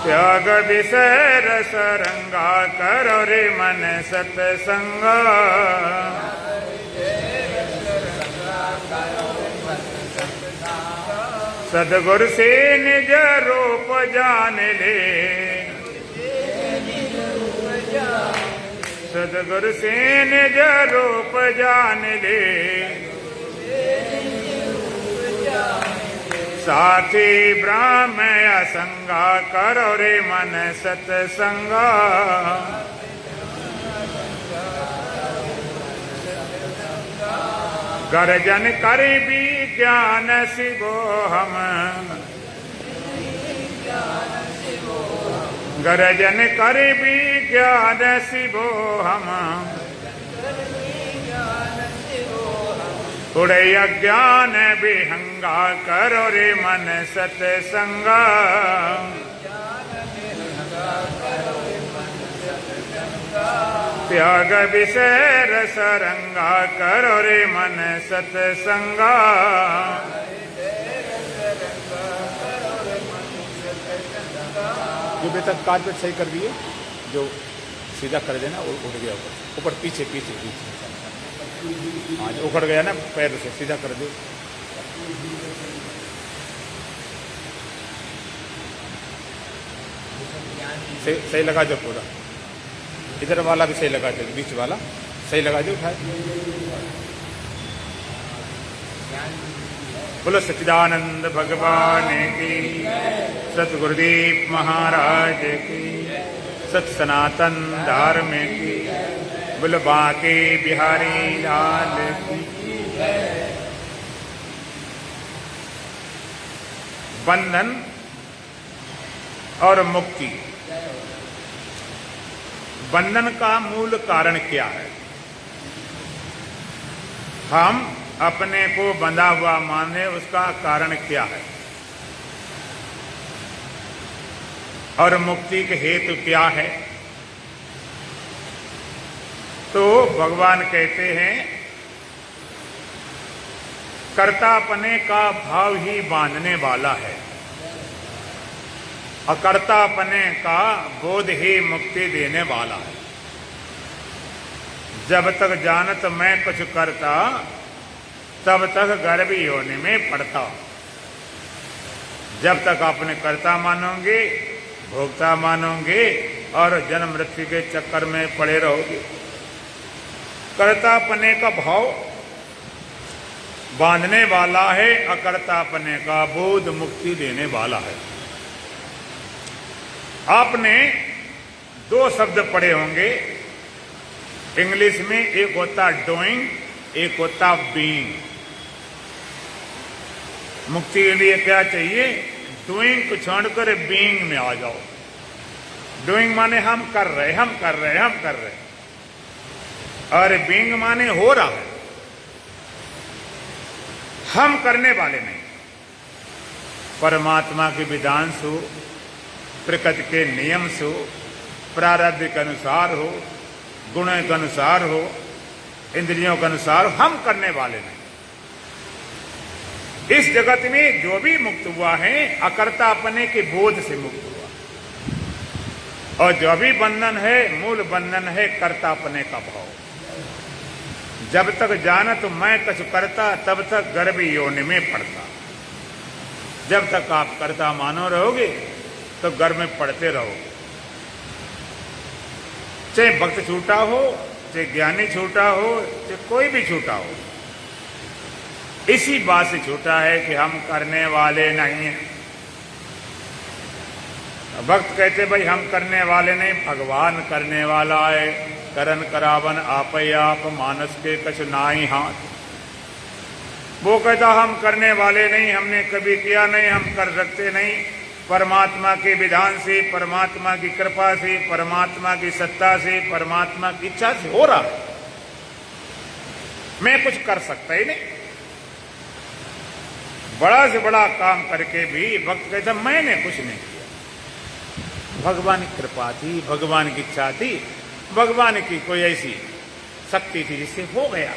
त्याग विषय रस रंगा करो रे मन सत्संग। सदगुरु से निज रूप जान ले, सदगुरु से निज रूप जान ले। साथी ब्रह्म असंगा करो रे मन सत्संग। गर्जन कर विज्ञान शिवो हम, गर्जन कर विज्ञान शिवो हम। उड़े अज्ञान विहंगा करो रे मन सत्संग। त्याग विषय रस रंगा करो रे मन सत्संग। जो बेटा कारपेट सही कर दिए, जो सीधा कर देना और उठ गया ऊपर ऊपर पीछे पीछे पीछे। हाँ जो उखड़ गया ना पैर से सीधा कर दो। सही लगा दो पूरा, इधर वाला भी सही लगा दो, बीच वाला सही लगा दो। उठाए बोलो सच्चिदानंद भगवान की, सतगुरुदेव महाराज की, सत सनातन धर्म की, बोलो बांके बिहारी लाल की। बंधन और मुक्ति, बंधन का मूल कारण क्या है? हम अपने को बंधा हुआ माने, उसका कारण क्या है? और मुक्ति के हेतु क्या है? तो भगवान कहते हैं कर्तापने का भाव ही बांधने वाला है, अकर्तापने का बोध ही मुक्ति देने वाला है। जब तक जानत मैं कुछ करता, तब तक गर्भ योनि में पड़ता। जब तक अपने कर्ता मानोगे, भोक्ता मानोगे और जन्म मृत्यु के चक्कर में पड़े रहोगे। कर्तापने का भाव बांधने वाला है, अकर्तापने का बोध मुक्ति देने वाला है। आपने दो शब्द पढ़े होंगे इंग्लिश में, एक होता डूइंग, एक होता बीइंग। मुक्ति के लिए क्या चाहिए? डूइंग को छोड़कर बीइंग में आ जाओ। डूइंग माने हम कर रहे, हम कर रहे, हम कर रहे, और बीइंग माने हो रहा है, हम करने वाले नहीं। परमात्मा के विधान से हो, प्रकृति के नियम से हो, प्रारब्ध के अनुसार हो, गुणों के अनुसार हो, इंद्रियों के अनुसार हम करने वाले नहीं। इस जगत में जो भी मुक्त हुआ है अकर्तापने के बोध से मुक्त हुआ, और जो भी बंधन है मूल बंधन है कर्तापने का भाव। जब तक जानत मैं कुछ करता, तब तक गर्भ योनि में पड़ता। जब तक आप कर्ता मानो रहोगे तो गर्भ में पड़ते रहोगे। चाहे भक्त छूटा हो, चाहे ज्ञानी छूटा हो, चाहे कोई भी छूटा हो, इसी बात से छूटा है कि हम करने वाले नहीं हैं। भक्त कहते भाई हम करने वाले नहीं, भगवान करने वाला है। करन करावन आपय आप, मानस के कछ नाई हाथ। वो कहता हम करने वाले नहीं, हमने कभी किया नहीं, हम कर सकते नहीं। परमात्मा के विधान से, परमात्मा की कृपा से, परमात्मा की सत्ता से, परमात्मा की इच्छा से हो रहा है। मैं कुछ कर सकता ही नहीं। बड़ा से बड़ा काम करके भी भक्त कहता मैंने कुछ नहीं किया। भगवान की कृपा थी, भगवान की इच्छा थी, भगवान की कोई ऐसी शक्ति थी जिससे हो गया।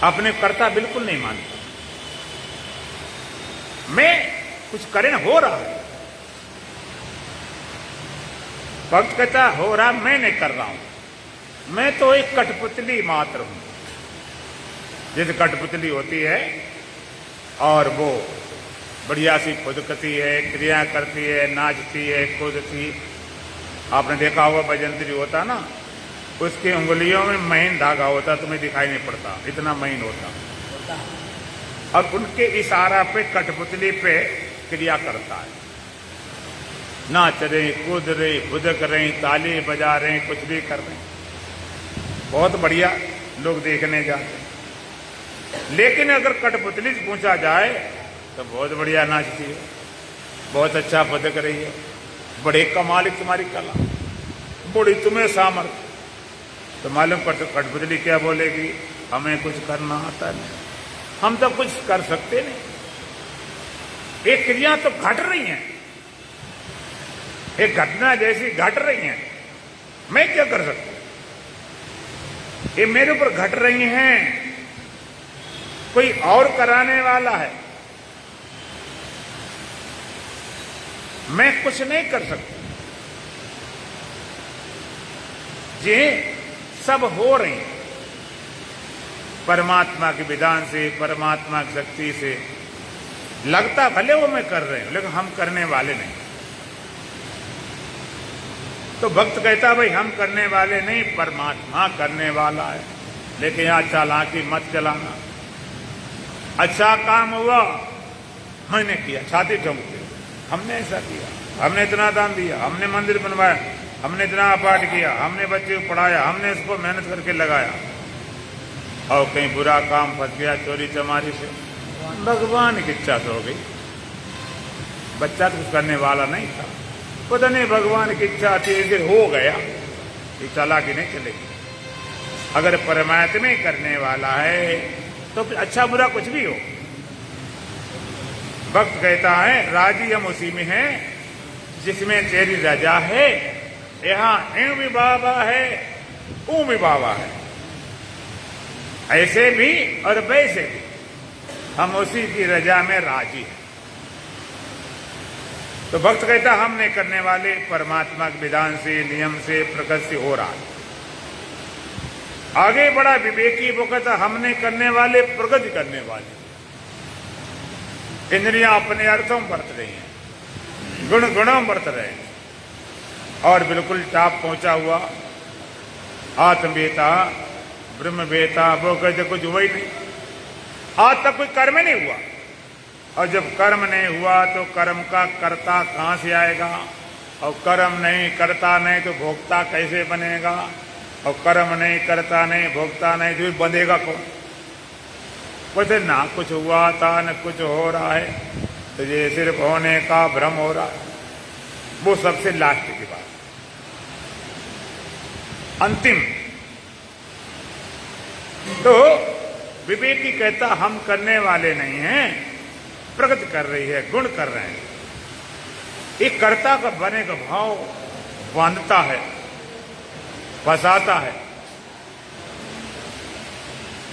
अपने कर्ता बिल्कुल नहीं मानता, मैं कुछ करें हो रहा है। भक्त कहता हो रहा, मैं नहीं कर रहा हूं, मैं तो एक कठपुतली मात्र हूं। जैसे कठपुतली होती है और वो बढ़िया सी खुदकती है, क्रिया करती है, नाचती है, कूदती। आपने देखा होगा बजंतरी होता ना, उसकी उंगलियों में महीन धागा होता, तुम्हें दिखाई नहीं पड़ता, इतना महीन होता, और उनके इशारा पे कठपुतली पे क्रिया करता है। नाच रहे, कूद रहे, खुदक रहे, ताली बजा रहे, कुछ भी कर रहे, बहुत बढ़िया लोग देखने जाते हैं। लेकिन अगर कठपुतली से पूछा जाए तो बहुत बढ़िया नाचती है, बहुत अच्छा खुदक रही है, बड़े कमाल की तुम्हारी कला, बड़ी तुम्हें सामर्थ्य। तो मालूम पड़ता कठपुतली क्या बोलेगी, हमें कुछ करना आता नहीं, हम तो कुछ कर सकते नहीं। एक क्रिया तो घट रही है, एक घटना जैसी घट रही है, मैं क्या कर सकता हूं? ये मेरे ऊपर घट रही हैं, कोई और कराने वाला है, मैं कुछ नहीं कर सकता। ये सब हो रही है परमात्मा के विधान से, परमात्मा की शक्ति से। लगता भले वो मैं कर रहे हूं, लेकिन हम करने वाले नहीं। तो भक्त कहता भाई हम करने वाले नहीं, परमात्मा करने वाला है। लेकिन यहां चालाकी मत चलाना। अच्छा काम हुआ, मैंने किया, छाती ठोंकते, हमने ऐसा किया, हमने इतना दान दिया, हमने मंदिर बनवाया, हमने इतना पाठ किया, हमने बच्चे को पढ़ाया, हमने इसको मेहनत करके लगाया, और कहीं बुरा काम फंस गया चोरी चमारी से, भगवान की इच्छा से हो गई। बच्चा तो कुछ करने वाला नहीं था, पता नहीं भगवान की इच्छा थी, ऐसे हो गया। ये चालाकी नहीं चलेगी। अगर परमात्मा ही करने वाला है तो फिर अच्छा बुरा कुछ भी हो। भक्त कहता है राजी हम उसी में हैं जिसमें तेरी रजा है। यहां यूं भी बाबा है, ऊं भी बाबा है, ऐसे भी और वैसे भी हम उसी की रजा में राजी हैं। तो भक्त कहता हम नहीं करने वाले, परमात्मा के विधान से, नियम से, प्रकृति से हो रहा है। आगे बड़ा विवेकी वो कहता हमने करने वाले, प्रगति करने वाले। इंद्रियां अपने अर्थों में बरत रही हैं, गुण गुणों में बरत रहे हैं, और बिल्कुल टाप पहुंचा हुआ आत्मवेता, ब्रह्मवेता, वो कहते कुछ हुआ ही नहीं, आज तक कोई कर्म नहीं हुआ। और जब कर्म नहीं हुआ तो कर्म का कर्ता कहां से आएगा, और कर्म नहीं, करता नहीं तो भोक्ता कैसे बनेगा, और कर्म नहीं, करता नहीं, भोक्ता नहीं तो बंधेगा कौन? बोलते ना कुछ हुआ था न कुछ हो रहा है, तो ये सिर्फ होने का भ्रम हो रहा है। वो सबसे लास्ट की बात, अंतिम। तो विवेकी कहता हम करने वाले नहीं हैं, प्रगति कर रही है, गुण कर रहे हैं। एक कर्ता का बने का भाव बांधता है, फंसाता है।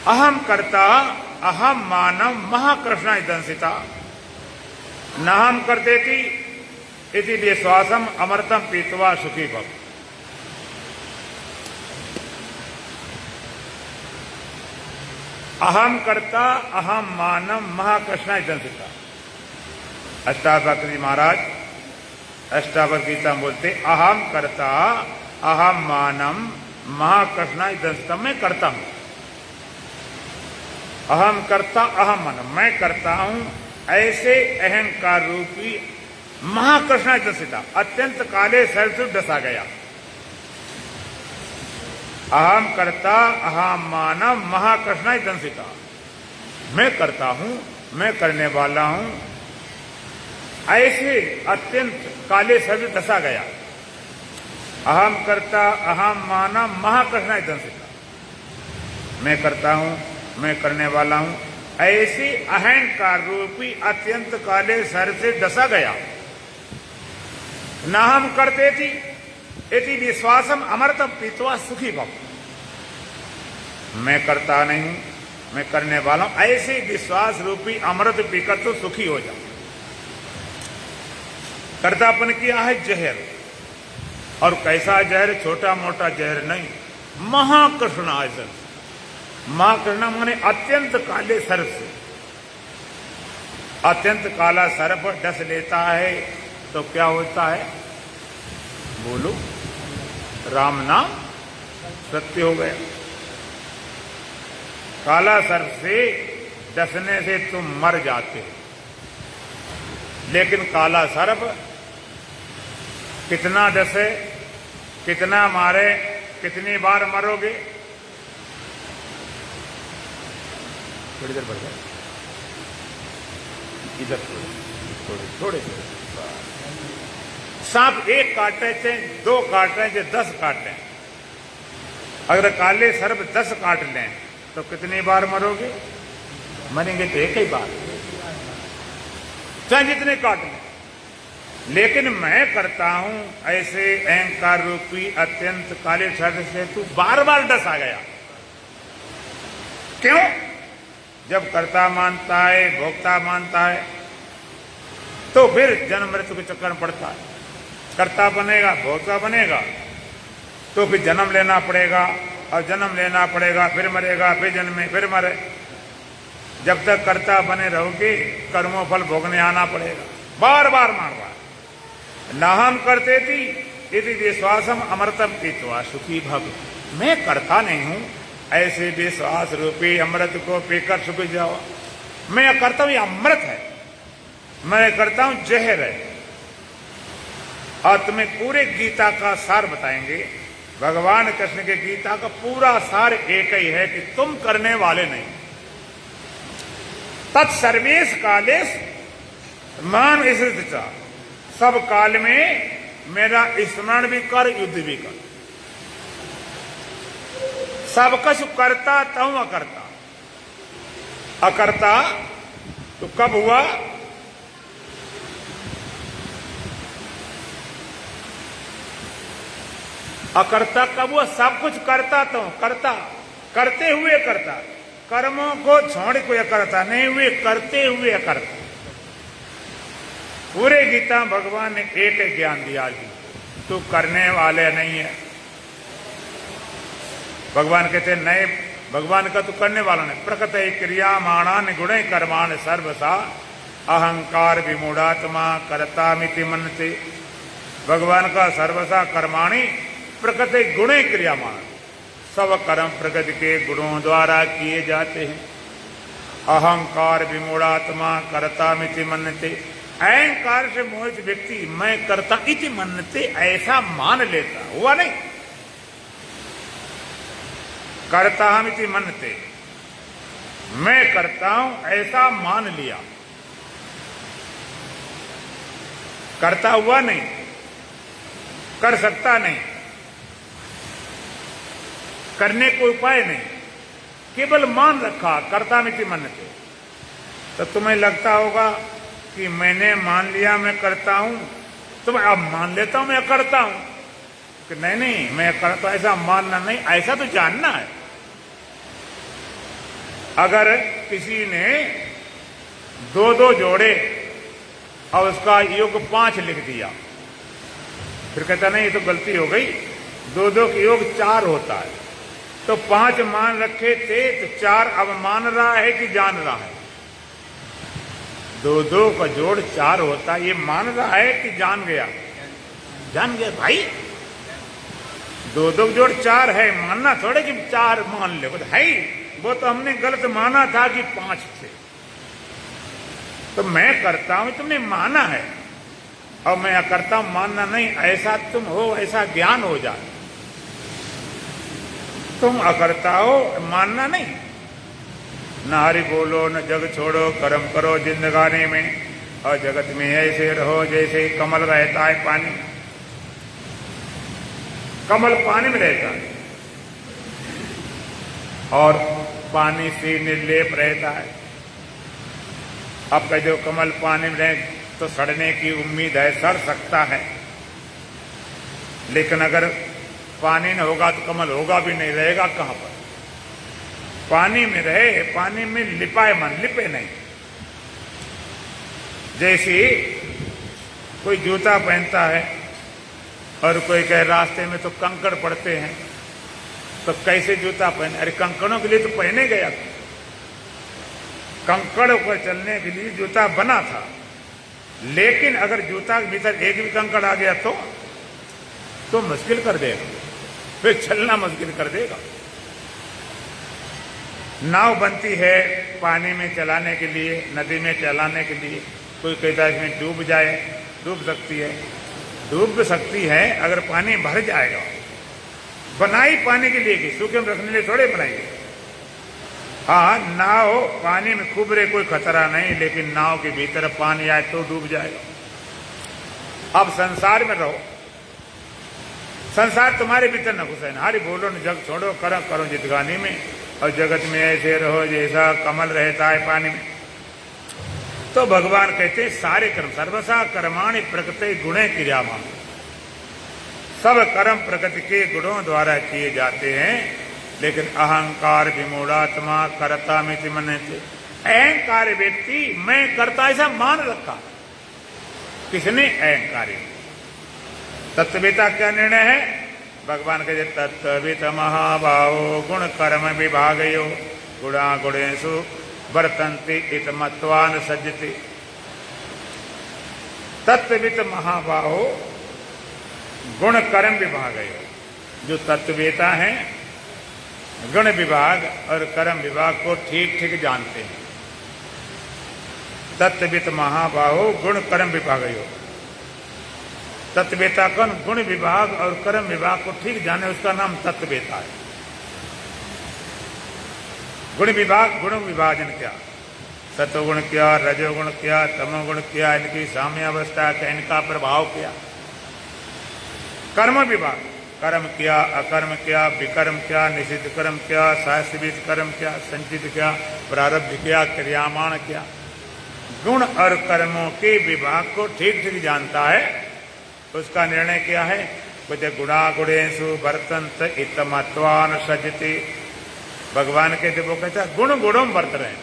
अहम कर्ता अहम मानव महाकृष्णा दंसिता न हम करते थी इति विश्वासम अमृतम पीतवा सुखी भव। अहम कर्ता अहम मानव महाकृष्णा दंसिता। अष्टावक्र महाराज अष्टावक्र गीता बोलते अहम कर्ता अहम मानम महाकृष्णा दंसिता। मैं करता हूं, अहम कर्ता अहम मानम, मैं करता हूं, ऐसे अहंकार रूपी महाकृष्णा दंसिता अत्यंत काले सर से डसा गया। अहम कर्ता अहम मानव महाकृष्णा दंसिता। मैं करता हूं, मैं करने वाला हूं, ऐसे अत्यंत काले सर से डसा गया। अहम कर्ता अहम मानव महाकृष्णा दंसिता। मैं करता हूं, मैं करने वाला हूं, ऐसे अहंकार रूपी अत्यंत काले सर से डसा गया। न हम करते थी इति विश्वासम अमृतम पीतवा सुखी भव। मैं करता नहीं हूं, मैं करने वाला हूं, ऐसे विश्वास रूपी अमृत पीकर तो सुखी हो जाओ। कर्तापन किया है जहर, और कैसा जहर, छोटा मोटा जहर नहीं, महाकृष्णायजन। महाकृष्ण माने अत्यंत काले सर्प से। अत्यंत काला सर्प डस लेता है तो क्या होता है? बोलो, राम नाम सत्य हो गया। काला सर्प से डसने से तुम मर जाते हो, लेकिन काला सर्प कितना डसे, कितना मारे, कितनी बार मरोगे? थोड़ी देर बढ़ जाए, इधर थोड़े थोड़े थोड़े। सांप एक काटे चाहे 2 काटे चाहे 10 काटे, अगर काले सर्प 10 काट लें तो कितनी बार मरोगे? मरेंगे तो एक ही बार, चाहे जितने काट लें। लेकिन मैं करता हूं ऐसे अहंकार रूपी अत्यंत काले सर्प से तू बार बार डसा गया। क्यों? जब कर्ता मानता है, भोक्ता मानता है, तो फिर जन्म मृत्यु के चक्कर में पड़ता है। कर्ता बनेगा, भोक्ता बनेगा, तो फिर जन्म लेना पड़ेगा, और जन्म लेना पड़ेगा, फिर मरेगा, फिर जन्मे, फिर मरे। जब तक कर्ता बने रहोगे, कर्मों फल भोगने आना पड़ेगा, बार बार मार बार। ना हम करते थी यदि विश्वासम अमृतम पीतवा सुखी भव। मैं करता नहीं हूं, ऐसे विश्वास रूपी अमृत को पीकर सुख जाओ। मैं करता हूं, ये अमृत है, मैं करता हूं जहर है। और तुम्हें पूरे गीता का सार बताएंगे। भगवान कृष्ण के गीता का पूरा सार एक ही है कि तुम करने वाले नहीं। तत्सर्वेश कालेश मान स्मृति, सब काल में मेरा स्मरण भी कर, युद्ध भी कर। सब कुछ करता तू अकर्ता। अकर्ता तो कब हुआ? अकर्ता कब हुआ? सब कुछ करता तो करता, करते हुए करता। कर्मों को छोड़ कोई करता नहीं हुए, करते हुए करता। पूरे गीता भगवान ने एक ही ज्ञान दिया जी, तू करने वाले नहीं है। भगवान कहते नहीं, भगवान का तू करने वाला नहीं। प्रकृति क्रिया माणान गुण कर्माण सर्वसा अहंकार विमूढ़ात्मा कर्ता मिति मनते। भगवान का सर्वसा कर्माणी प्रकृति गुण क्रिया मान, सब कर्म प्रकृति के गुणों द्वारा किए जाते हैं। अहंकार विमूढ़ात्मा कर्ता मिति मनते। अहंकार से मोहित व्यक्ति मैं करता इति मनते, ऐसा मान लेता, हुआ नहीं। करता हम इति मनते, मैं करता हूं ऐसा मान लिया, करता हुआ नहीं, कर सकता नहीं, करने को उपाय नहीं, केवल मान रखा करता मिति मनते। तो तुम्हें लगता होगा कि मैंने मान लिया मैं करता हूं, तो मैं अब मान लेता हूं मैं करता हूं। कि नहीं नहीं, मैं करता, ऐसा मानना नहीं, ऐसा तो जानना है। अगर किसी ने 2-2 जोड़े और उसका योग 5 लिख दिया, फिर कहता नहीं ये तो गलती हो गई, 2-2 का योग 4 होता है, तो 5 मान रखे थे तो 4 अब मान रहा है कि जान रहा है? 2-2 का जोड़ 4 होता है, ये मान रहा है कि जान गया? जान गया भाई। 2-2 का जोड़ 4 है, मानना थोड़े कि 4 मान ले, है वो तो हमने गलत माना था कि 5 थे। तो मैं करता हूं तुमने माना है, और मैं करता हूं मानना नहीं, ऐसा तुम हो, ऐसा ज्ञान हो जाए। तुम अकर्ता हो, मानना नहीं। न हरि बोलो न जग छोड़ो, कर्म करो जिंदगानी में, और जगत में ऐसे रहो जैसे कमल रहता है पानी। कमल पानी में रहता है और पानी से निर्लेप रहता है। अब कह दो कमल पानी में रहे तो सड़ने की उम्मीद है, सड़ सकता है, लेकिन अगर पानी न होगा तो कमल होगा भी नहीं, रहेगा कहां पर? पानी में रहे, पानी में लिपाए मन, लिपे नहीं। जैसे कोई जूता पहनता है और कोई कहे रास्ते में तो कंकड़ पड़ते हैं, तो कैसे जूता पहने? अरे कंकड़ों के लिए तो पहने गया था, कंकड़ पर चलने के लिए जूता बना था। लेकिन अगर जूता के भीतर एक भी कंकड़ आ गया तो मुश्किल कर देगा, फिर चलना मुश्किल कर देगा। नाव बनती है पानी में चलाने के लिए, नदी में चलाने के लिए। कोई कहता है इसमें डूब जाए, डूब सकती है, डूब भी सकती है अगर पानी भर जाएगा। बनाई पानी के लिए की, सूखे में रखने के लिए थोड़े बनाई। हाँ, नाव पानी में खूब रहे कोई खतरा नहीं, लेकिन नाव के भीतर पानी आए तो डूब जाएगा। अब संसार में रहो, संसार तुम्हारे भीतर न घुसे, हारी बोलो न जग छोड़ो, करो करो जितगानी में, और जगत में ऐसे रहो जैसा कमल रहता है पानी में। तो भगवान कहते हैं सारे कर्म सर्वसा कर्माणि प्रकृति गुणे क्रियामान, सब कर्म प्रकृति के गुणों द्वारा किए जाते हैं। लेकिन अहंकार विमूढ़ात्मा कर्ता मिति मन्यते, अहंकार व्यक्ति मैं करता ऐसा मान रखा। किसने? अहंकारी। तत्ववेता क्या निर्णय है? भगवान कहते तत्ववित महाभावो गुण कर्म विभागयो गुणा गुणेषु वर्तन्ते इत मत्वा न सज्जते। तत्ववित महाभावो गुण कर्म विभागयो, जो तत्ववेता हैं गुण विभाग और कर्म विभाग को ठीक ठीक जानते हैं। तत्ववित महाभावो गुण कर्म विभागयो, तत्ववेता कौन? गुण विभाग और कर्म विभाग को ठीक जाने, उसका नाम तत्ववेता है। गुण विभाग, गुण विभाजन क्या, सतोगुण क्या, रजोगुण क्या, तमोगुण क्या, इनकी साम्यावस्था क्या, इनका प्रभाव क्या। कर्म विभाग, कर्म क्या, अकर्म क्या, विकर्म क्या, निषिद्ध कर्म क्या, शास्त्रविद कर्म क्या, संचित क्या, प्रारब्ध क्या, क्रियामाण क्या। गुण और कर्मों के विभाग को ठीक ठीक जानता है, उसका निर्णय क्या है? बोले गुणा गुणेषु वर्तन्त इत मत्वा न सज्जते। भगवान कहते, वो कहता गुण गुणों में वर्त रहे,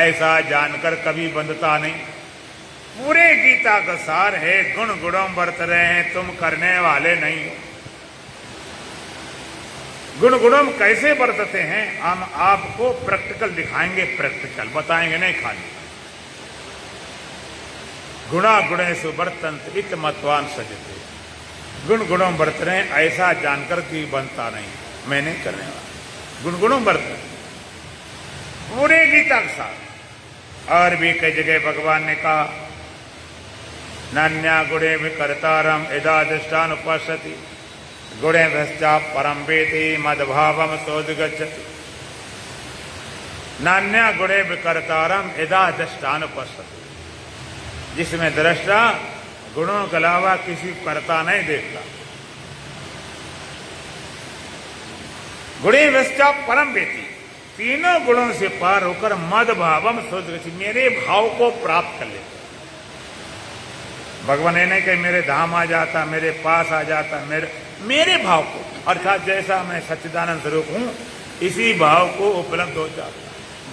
ऐसा जानकर कभी बंधता नहीं। पूरे गीता का सार है गुण गुणों में वर्त रहे हैं, तुम करने वाले नहीं हो। गुण गुणों में कैसे बरतते हैं हम आपको प्रैक्टिकल दिखाएंगे, प्रैक्टिकल बताएंगे नहीं खाली। गुणा गुणेषु वर्तन्त इत मत्वा न सज्जते, गुण गुणों में बरत रहे हैं ऐसा जानकर कि बनता नहीं, मैं नहीं करने वाला। गुण गुणों में बरत रहे पूरे गीता के साथ। और भी कई जगह भगवान ने कहा नान्या गुणे विकर्तारम यदाधिष्ठान उपस्थिति गुणे भ्रष्टा परम वेति मदभावम सोदगच्छति। नान्या गुणे विकर्तारम यदाधिष्ठान उपस्थिति, जिसमें दृष्टा गुणों के अलावा किसी कर्ता नहीं देखता। गुणे भ्रष्टा परम वेति, तीनों गुणों से पार होकर मद भावम सोदगच्छति, मेरे भाव को प्राप्त कर लेता। भगवान ने नहीं कही मेरे धाम आ जाता, मेरे पास आ जाता, मेरे भाव को, अर्थात जैसा मैं सच्चिदानंद स्वरूप हूं इसी भाव को उपलब्ध हो जाता।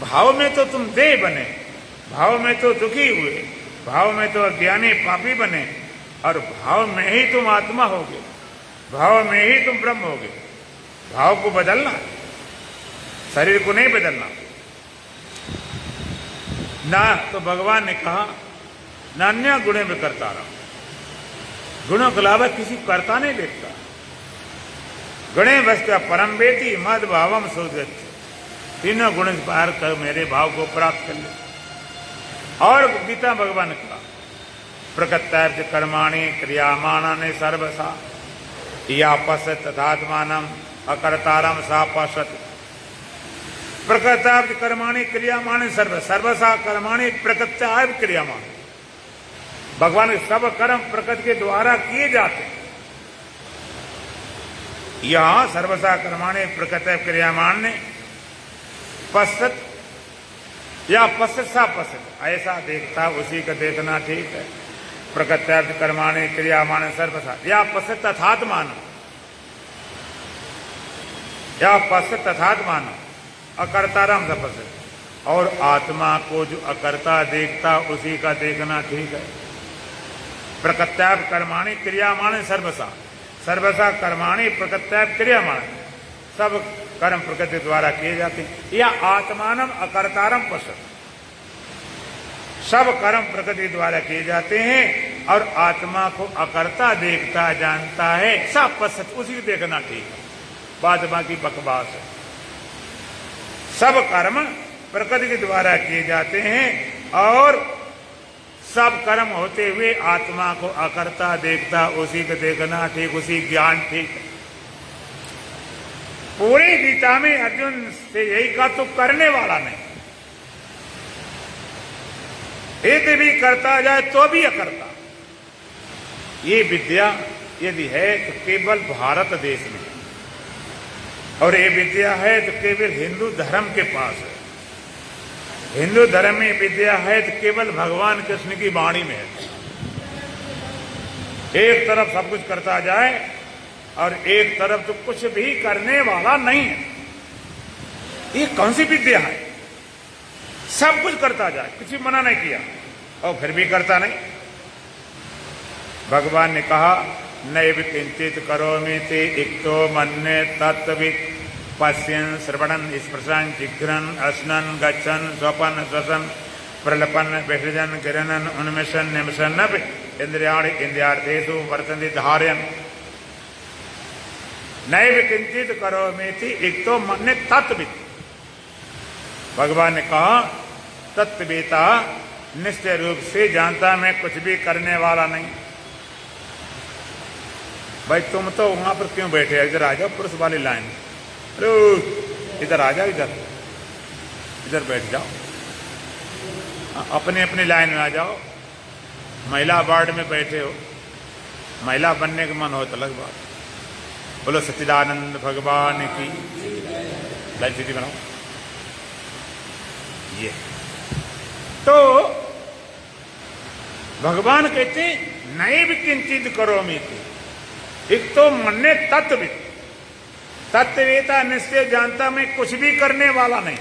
भाव में तो तुम देह बने, भाव में तो दुखी हुए, भाव में तो अज्ञानी पापी बने, और भाव में ही तुम आत्मा होगे, भाव में ही तुम ब्रह्म होगे। भाव को बदलना, शरीर को नहीं बदलना ना। तो भगवान ने कहा नान्या गुणे में करता रहा, गुणों के अलावा किसी कर्ता नहीं देखता। गुणे वस्तु परम वेति मद भावम सोदगच्छति, तीनों गुण पार कर मेरे भाव को प्राप्त कर ले। और गीता भगवान ने कहा प्रकृत्यार्थ कर्माणि क्रियामाणानि सर्वसा या पश्यत तथात्मानम अकर्तारम सा पश्यति। प्रकृत्यार्थ कर्माणि क्रियामाणानि सर्वसा कर्माणि प्रकृत्यार्थ क्रियामाणानि। भगवान के सब कर्म प्रकृति के द्वारा किए जाते हैं। यहां सर्वसा कर्माणि प्रकृति क्रियामाण ने पश्यत या पश्यत सा पश्यत, ऐसा देखता उसी का देखना ठीक है। प्रकृत्यार्थ कर्माणि क्रियामाण सर्वसा या पश्यत तथात्मान, या पश्यत तथात्मान अकर्तारम सा पश्यत, और आत्मा को जो अकर्ता देखता उसी का देखना ठीक है। प्रकृत्याप कर्माणि क्रियामाण सर्वसा, सर्वसा कर्माणि प्रकृत्याप क्रियामाण, सब कर्म प्रकृति द्वारा किए जाते हैं। या आत्मानम अकर्तारम पश्यति, सब कर्म प्रकृति द्वारा किए जाते हैं और आत्मा को अकर्ता देखता जानता है। सब पश्यति, उसी को देखना ठीक है, बाद बाकी बकवास है। सब कर्म प्रकृति के द्वारा किए जाते हैं और सब कर्म होते हुए आत्मा को अकर्ता देखता, उसी को देखना ठीक, उसी ज्ञान ठीक। पूरी गीता में अर्जुन से यही कहा, तो करने वाला नहीं, यदि भी करता जाए तो भी अकर्ता। ये विद्या यदि है तो केवल भारत देश में, और ये विद्या है तो केवल हिंदू धर्म के पास है। हिंदू धर्म में विद्या है तो केवल भगवान कृष्ण की वाणी में है। एक तरफ सब कुछ करता जाए और एक तरफ तो कुछ भी करने वाला नहीं है। ये कौन सी विद्या है? सब कुछ करता जाए, किसी मना नहीं किया और फिर भी करता नहीं। भगवान ने कहा, नैव किंचित करोमि ते इक्तो मन्ये तत्त्ववित् पश्यन् श्रवणन् स्पृशन् जिघ्रन् अश्नन् गच्छन् स्वपन् श्वसन् प्रलपन् विसृजन् गिरनन् उन्मिषन् निमिषन्नपि इन्द्रियाणि इन्द्रियार्थेषु वर्तन्ते धारयन्। नैव किंचित करोमि ते इक्तो मन्ये तत्त्ववित्। भगवान ने कहा, तत्ववेता निश्चय रूप से जानता मैं कुछ भी करने वाला नहीं। भाई तुम तो वहां पर क्यों बैठे? इधर आ जाओ, पुरुष वाली लाइन। अरे इधर आ जाओ, इधर इधर बैठ जाओ, अपने अपनी लाइन में आ जाओ। महिला वार्ड में बैठे हो, महिला बनने का मन हो तो अलग बात। बोलो सच्चिदानंद भगवान की। लाइन सीधी बनाओ। ये तो भगवान कहते नैव किंचित करोमि ते, एक तो मन्ये तत्त्ववित्। तत्ववेता निश्चय जानता मैं कुछ भी करने वाला नहीं,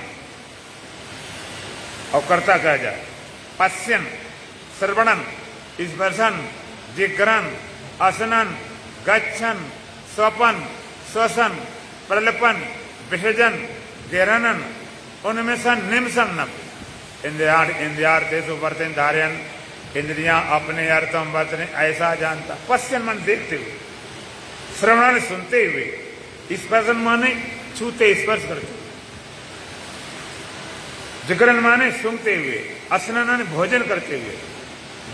और करता कह जाए। पश्यन् श्रवणन् स्पर्शन् जिघ्रन् अश्नन् गच्छन् स्वपन् श्वसन् प्रलपन् विसृजन् गिरनन् उन्मिषन् निमिषन्नपि इंद्रियार्थेषु वर्तन्ते धारयन्। इंद्रियां अपने अर्थों में वर्तने ऐसा जानता। पश्यन् मन देखते हुए, श्रवण सुनते हुए, स्पर्शन माने छूते स्पर्श करते हुए, जिघ्रन माने सूंघते हुए, अश्नन माने भोजन करते हुए,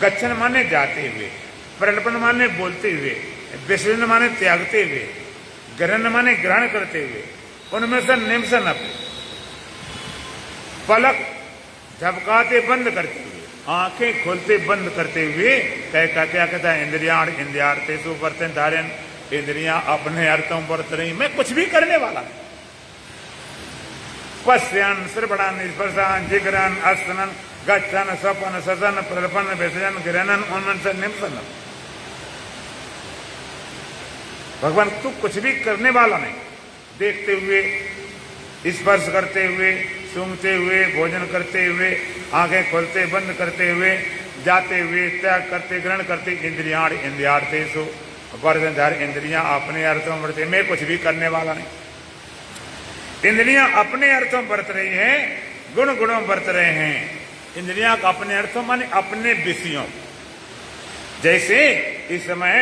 गच्छन माने जाते हुए, प्रलपन माने बोलते हुए, विसर्जन माने त्यागते हुए, ग्रहण माने ग्रहण करते हुए, उनमें से निमिषन अपने पलक झपकाते बंद करते हुए, आंखें खोलते बंद करते हुए क्या कहता है? इंद्रियाण इंद्रियार्थेषु वर्तन्ते धारयन्। इंद्रियां अपने अर्थों वर्त रही, मैं कुछ भी करने वाला नहीं। पश्यन् श्रवणन् स्पर्शन् जिघ्रन् अश्नन् गच्छन् स्वपन् श्वसन् प्रलपन् विसर्जन् गिरनन् उन्मिषन् निमिषन्। भगवान तू कुछ भी करने वाला नहीं। देखते हुए, स्पर्श करते हुए, सूंघते हुए, भोजन करते हुए, आंखें खोलते बंद करते हुए, जाते हुए, त्याग करते ग्रहण करते, इंद्रियाण इंद्रियार्थेषु वर्तन्ते धारयन्। इंद्रियां अपने अर्थों में वर्ते, मैं कुछ भी करने वाला नहीं। इंद्रियां अपने अर्थों में बरत रही हैं, गुण गुणों बरत रहे हैं। इंद्रियां अपने अर्थों माने अपने विषयों। जैसे इस समय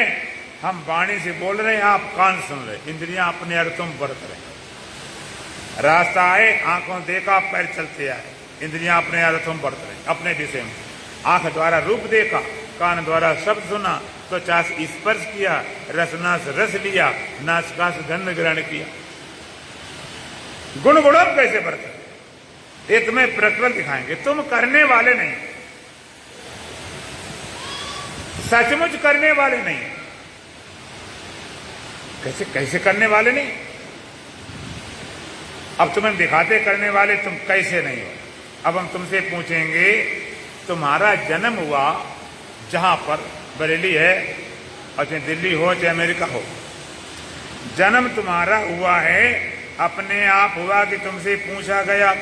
हम वाणी से बोल रहे हैं, आप कान सुन रहे, इंद्रियां अपने अर्थों में बरत रहे हैं। रास्ता आए, आंखों देखा, पैर चलते आए, इंद्रियां अपने अर्थों में बरत रहे अपने विषय में। आंख द्वारा रूप देखा, कान द्वारा शब्द सुना, त्वचा से स्पर्श किया, रसना से रस लिया, नासिका से गंध ग्रहण किया। गुण गुणों कैसे बरते? ये तुम्हें प्रज्वल दिखाएंगे। तुम करने वाले नहीं, सचमुच करने वाले नहीं। कैसे कैसे करने वाले नहीं? अब तुम्हें दिखाते करने वाले, तुम कैसे नहीं हो? अब हम तुमसे पूछेंगे, तुम्हारा जन्म हुआ जहां पर बरेली है, और चाहे दिल्ली हो चाहे अमेरिका हो, जन्म तुम्हारा हुआ है, अपने आप हुआ कि तुमसे पूछा गया?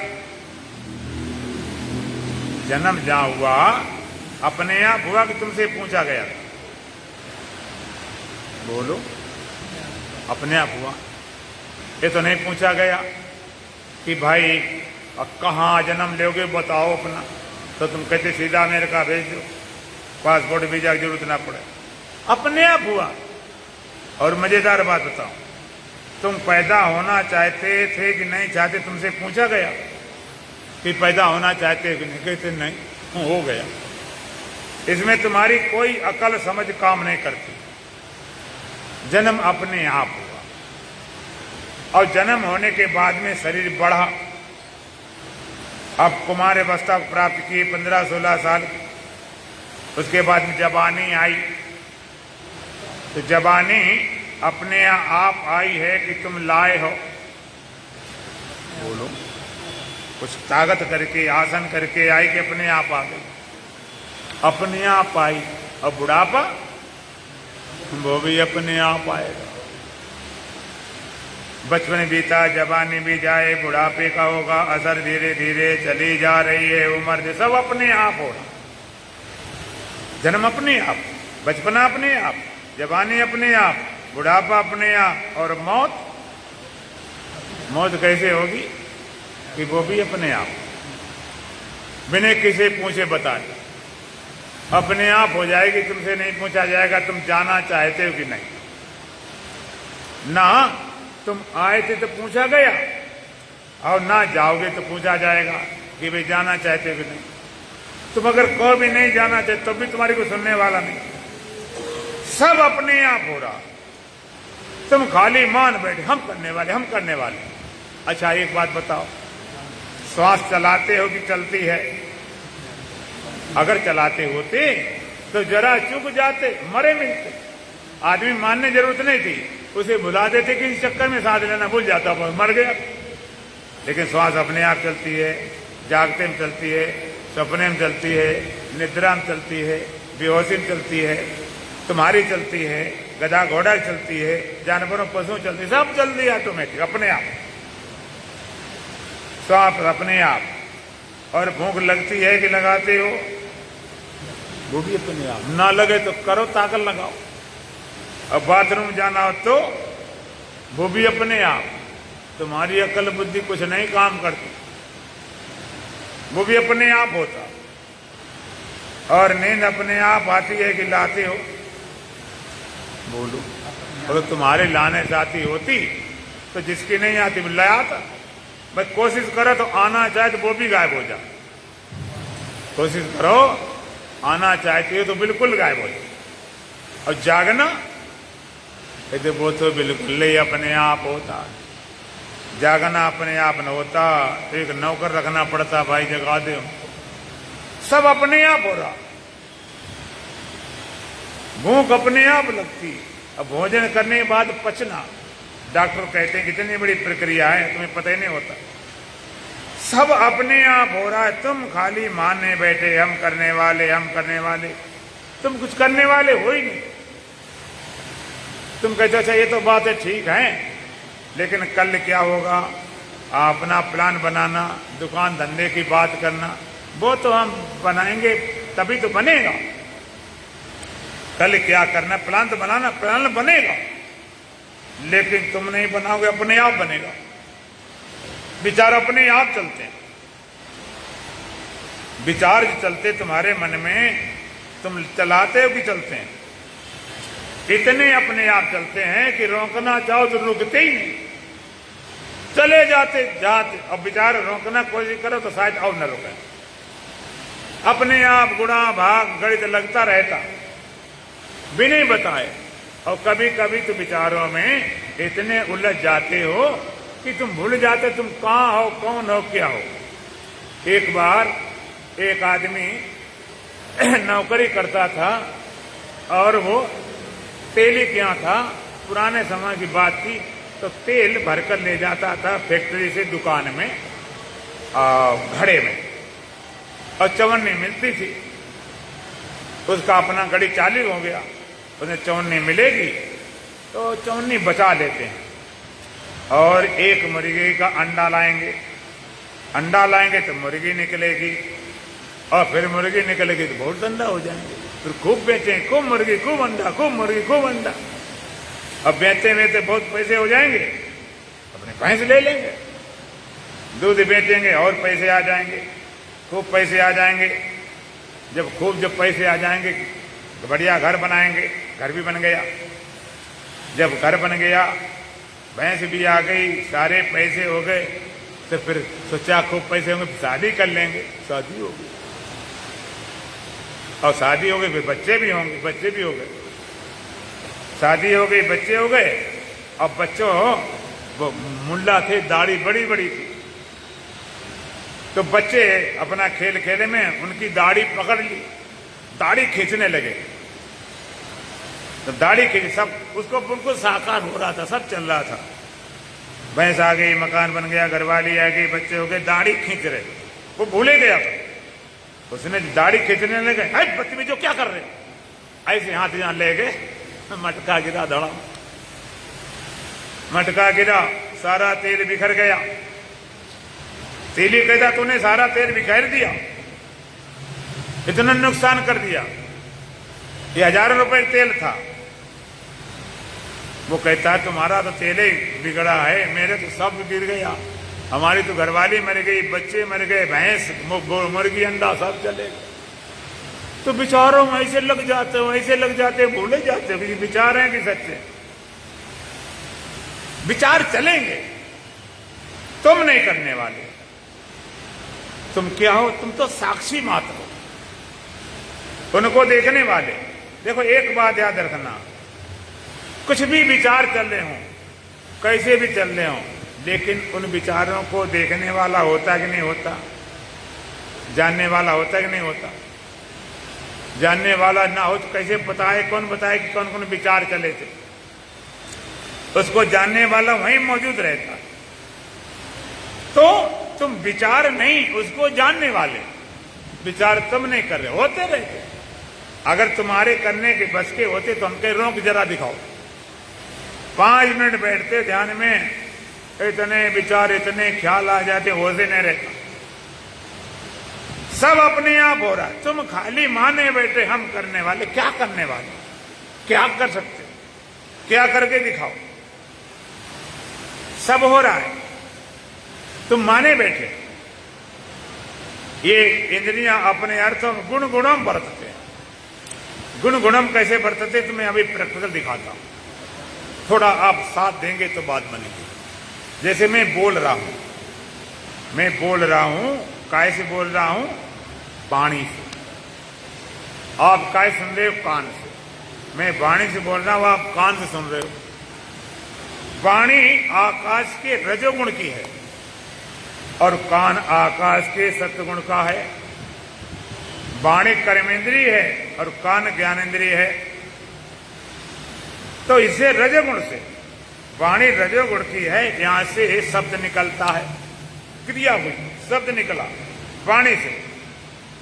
जन्म जहां हुआ अपने आप हुआ कि तुमसे पूछा गया? बोलो, अपने आप हुआ। ये तो नहीं पूछा गया कि भाई अब कहाँ जन्म लोगे बताओ अपना, तो तुम कहते सीधा अमेरिका भेज दो, पासपोर्ट वीजा की जरूरत ना पड़े। अपने आप हुआ। और मजेदार बात बताओ, तुम पैदा होना चाहते थे कि नहीं चाहते, तुमसे पूछा गया कि पैदा होना चाहते कि नहीं, कहते नहीं, हो गया। इसमें तुम्हारी कोई अकल समझ काम नहीं करती। जन्म अपने आप हुआ, और जन्म होने के बाद में शरीर बढ़ा। अब कुमार अवस्था प्राप्त किए 15-16 साल, उसके बाद में जवानी आई। तो जवानी अपने आप आई है कि तुम लाए हो, बोलो, कुछ ताकत करके आसन करके आई कि अपने आप आ गई, अपने आप आई। और बुढ़ापा वो भी अपने आप आएगा। बचपन बीता, जवानी भी जाए, बुढ़ापे का होगा असर, धीरे धीरे चली जा रही है उम्र, सब अपने आप हो रहा। जन्म अपने आप, बचपना अपने आप, जवानी अपने आप, बुढ़ापा अपने आप, और मौत, मौत कैसे होगी कि वो भी अपने आप, बिना किसी पूछे बता दे, अपने आप हो जाएगी। तुमसे नहीं पूछा जाएगा तुम जाना चाहते हो कि नहीं। ना तुम आए थे तो पूछा गया, और ना जाओगे तो पूछा जाएगा कि भाई जाना चाहते हो कि नहीं। तुम अगर कहो भी नहीं जाना चाहते तो भी तुम्हारी को सुनने वाला नहीं। सब अपने आप हो रहा, तुम खाली मान बैठे हम करने वाले, हम करने वाले। अच्छा एक बात बताओ, श्वास चलाते हो कि चलती है? अगर चलाते होते तो जरा चुक जाते, मरे मिलते। आदमी मानने जरूरत नहीं थी, उसे भुला देते कि इस चक्कर में सांस लेना भूल जाता, मर गया। लेकिन श्वास अपने आप चलती है, जागते में चलती है, सपने में चलती है, निद्रा में चलती है, बेहोशी में चलती है, तुम्हारी चलती है, गधा घोड़ा चलती है, जानवरों पशुओं चलती है, सब चल रही ऑटोमेटिक अपने आप, श्वास अपने आप। और भूख लगती है कि लगाते हो? वो भी अपने आप। ना लगे तो करो, ताकत लगाओ। अब बाथरूम जाना हो तो वो भी अपने आप। तुम्हारी अकल बुद्धि कुछ नहीं काम करती, वो भी अपने आप होता। और नींद अपने आप आती है कि लाते हो? बोलो, अगर तुम्हारे लाने से आती होती तो जिसकी नहीं आती वो ले आता। भाई कोशिश करो तो आना चाहे तो वो भी गायब हो जाए। कोशिश करो, आना चाहती हो तो बिल्कुल गायब हो जाए। और जागना कहते वो तो बिल्कुल ही अपने आप होता। जागना अपने आप न होता, एक नौकर रखना पड़ता, भाई जगा दे। सब अपने आप हो रहा। भूख अपने आप लगती। अब भोजन करने के बाद पचना, डॉक्टर कहते हैं कितनी बड़ी प्रक्रिया है, तुम्हें पता ही नहीं होता। सब अपने आप हो रहा है। तुम खाली मानने बैठे, हम करने वाले, हम करने वाले। तुम कुछ करने वाले हो ही नहीं। तुम कहते अच्छा ये तो बातें ठीक हैं, लेकिन कल क्या होगा? अपना प्लान बनाना, दुकान धंधे की बात करना, वो तो हम बनाएंगे तभी तो बनेगा। कल क्या करना, प्लान तो बनाना, प्लान बनेगा, लेकिन तुम नहीं बनाओगे, अपने आप बनेगा। विचार अपने आप चलते हैं। विचार जो चलते तुम्हारे मन में, तुम चलाते हो कि चलते हैं? इतने अपने आप चलते हैं कि रोकना चाहो तो रुकते ही नहीं, चले जाते जाते। अब विचार रोकना कोशिश करो तो शायद और न रुके। अपने आप गुणा भाग गणित लगता रहता बिना बताए। और कभी कभी तो विचारों में इतने उलझ जाते हो कि तुम भूल जाते तुम कहाँ हो, कौन हो, क्या हो। एक बार एक आदमी नौकरी करता था और वो तेली के यहाँ था। पुराने समय की बात थी, तो तेल भरकर ले जाता था फैक्ट्री से दुकान में, घड़े में, और चवन्नी मिलती थी। उसका अपना घड़ी चालू हो गया, उन्हें चवन्नी मिलेगी तो चवन्नी बचा लेते हैं। और एक मुर्गी का अंडा लाएंगे, अंडा लाएंगे तो मुर्गी निकलेगी, और फिर मुर्गी निकलेगी तो बहुत अंडा हो जाएंगे। फिर खूब बेचें, खूब मुर्गी, खूब अंडा, खूब मुर्गी, खूब अंडा। अब बेचते बेचते बहुत पैसे हो जाएंगे, अपने भैंस ले लेंगे, दूध बेचेंगे और पैसे आ जाएंगे, खूब पैसे आ जाएंगे। जब पैसे आ जाएंगे तो बढ़िया घर बनाएंगे, घर भी बन गया। जब घर बन गया, भैंस भी आ गई, सारे पैसे हो गए, तो फिर सोचा खूब पैसे होंगे, शादी कर लेंगे। शादी हो गई, और शादी हो गई, फिर बच्चे भी होंगे, बच्चे भी हो गए। शादी हो गई, बच्चे हो गए। अब बच्चों वो मुल्ला थे, दाढ़ी बड़ी बड़ी थी, तो बच्चे अपना खेल खेले में उनकी दाढ़ी पकड़ ली, दाढ़ी खींचने लगे। तो दाढ़ी खींच, सब उसको बिल्कुल साकार हो रहा था, सब चल रहा था। भैंस आ गई, मकान बन गया, घरवाली आ गई, बच्चे हो गए, दाढ़ी खींच रहे, वो भूले गया था। उसने दाढ़ी खींचने लगे, बदतमीजों क्या कर रहे, ऐसे हाथ यहां ले गए, मटका गिरा, धड़ा मटका गिरा, सारा तेल बिखर गया। तेली कहता तूने सारा तेल बिखेर दिया, इतना नुकसान कर दिया, ये हजारों रुपए तेल था। वो कहता है तुम्हारा तो तेल ही बिगड़ा है, मेरे तो सब गिर गया, हमारी तो घरवाली मर गई, बच्चे मर गए, भैंस मुर्गी अंडा सब चले गए। तो विचारों में ऐसे लग जाते हो, ऐसे लग जाते हो, भूले जाते हो कि विचार हैं कि सच्चे। विचार चलेंगे, तुम नहीं करने वाले। तुम क्या हो? तुम तो साक्षी मात्र हो, उनको देखने वाले। देखो एक बात याद रखना, कुछ भी विचार चल रहे हों, कैसे भी चल रहे हों, लेकिन उन विचारों को देखने वाला होता कि नहीं होता, जानने वाला होता कि नहीं होता। जानने वाला ना हो तो कैसे बताए, कौन बताए कि कौन कौन विचार चले थे। उसको जानने वाला वहीं मौजूद रहता। तो तुम विचार नहीं, उसको जानने वाले। विचार तुम नहीं कर रहे, होते रहते। अगर तुम्हारे करने के बस के होते तो हम कहीं रोक जरा दिखाओ। 5 मिनट बैठते ध्यान में, इतने विचार, इतने ख्याल आ जाते, होशे नहीं रहता, सब अपने आप हो रहा है। तुम खाली माने बैठे, हम करने वाले। क्या करने वाले, क्या कर सकते, क्या करके दिखाओ। सब हो रहा है, तुम माने बैठे। ये इंद्रियां अपने अर्थों में गुण गुणम बरतते हैं। गुण गुणम कैसे बरतते तुम्हें अभी प्रैक्टिकल दिखाता हूं, थोड़ा आप साथ देंगे तो बात बनेगी। जैसे मैं बोल रहा हूं, काय से बोल रहा हूं? वाणी से। आप काय सुन रहे हो? कान से। मैं वाणी से बोल रहा हूं, आप कान से सुन रहे हो। वाणी आकाश के रजोगुण की है और कान आकाश के सत्वगुण का है। वाणी कर्मेंद्रिय है और कान ज्ञानेंद्रिय है। तो इसे रजोगुण से, वाणी रजोगुण की है, यहां से शब्द निकलता है, क्रिया हुई, शब्द निकला वाणी से।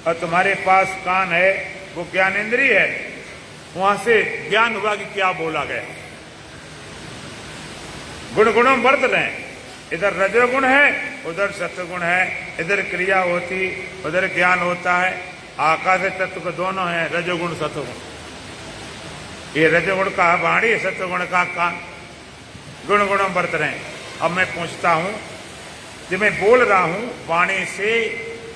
और तुम्हारे पास कान है, वो ज्ञानेंद्रिय है, वहां से ज्ञान हुआ कि क्या बोला गया। गुण गुणों बरत रहे हैं, इधर रजोगुण है, उधर सत्वगुण है, इधर क्रिया होती, उधर ज्ञान होता है। आकाश तत्व को दोनों है, रजोगुण सत्वगुण। ये रजोगुण का वाणी, सत्वगुण का कान, गुण गुणों बरत रहे हैं। अब मैं पूछता हूं, जब मैं बोल रहा हूं वाणी से,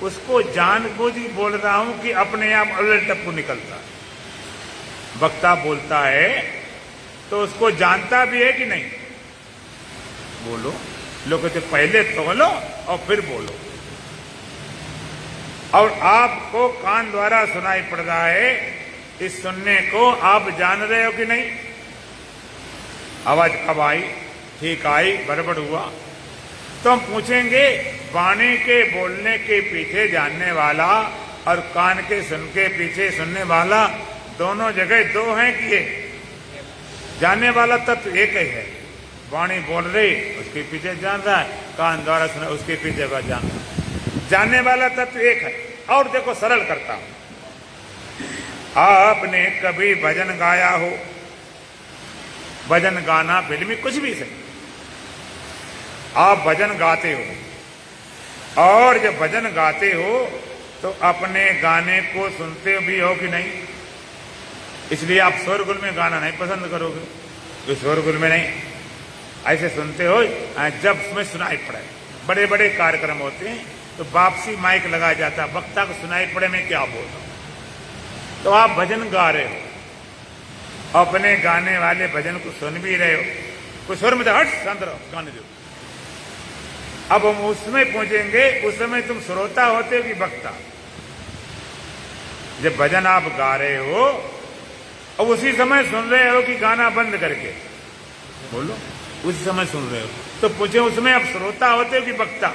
उसको जानबूझ बोल रहा हूं कि अपने आप अलग टप्पू निकलता है। वक्ता बोलता है तो उसको जानता भी है कि नहीं? बोलो, लोग कहते पहले तोलो और फिर बोलो। और आपको कान द्वारा सुनाई पड़ रहा है, इस सुनने को आप जान रहे हो कि नहीं? आवाज कब आई? ठीक आई, बड़बड़ हुआ। तो हम पूछेंगे, वाणी के बोलने के पीछे जानने वाला और कान के सुन के पीछे सुनने वाला, दोनों जगह दो हैं कि एक? जानने वाला तत्व एक ही है। वाणी बोल रही, उसके पीछे जान रहा है, कान द्वारा सुना, उसके पीछे बात जान रहा है। जानने वाला तत्व एक है। और देखो, सरल करता हूं। आपने कभी भजन गाया हो? भजन गाना, फिल्मी, कुछ भी सही, आप भजन गाते हो, और जब भजन गाते हो तो अपने गाने को सुनते भी हो कि नहीं? इसलिए आप शोरगुल में गाना नहीं पसंद करोगे, तो शोरगुल में नहीं, ऐसे सुनते हो जब उसमें सुनाई पड़े। बड़े बड़े कार्यक्रम होते हैं तो वापसी माइक लगाया जाता है, वक्ता को सुनाई पड़े मैं क्या बोल रहा हूं। तो आप भजन गा रहे हो, अपने गाने वाले भजन को सुन भी रहे हो, कुछ स्वर में हट शांत रहो, गाने दो। अब हम उसमें पहुंचेंगे, उस समय तुम श्रोता होते हो कि वक्ता। जब भजन आप गा रहे हो और उसी समय सुन रहे हो कि गाना बंद करके बोलो, उसी समय सुन रहे हो, तो पूछे उसमें आप श्रोता होते हो कि वक्ता?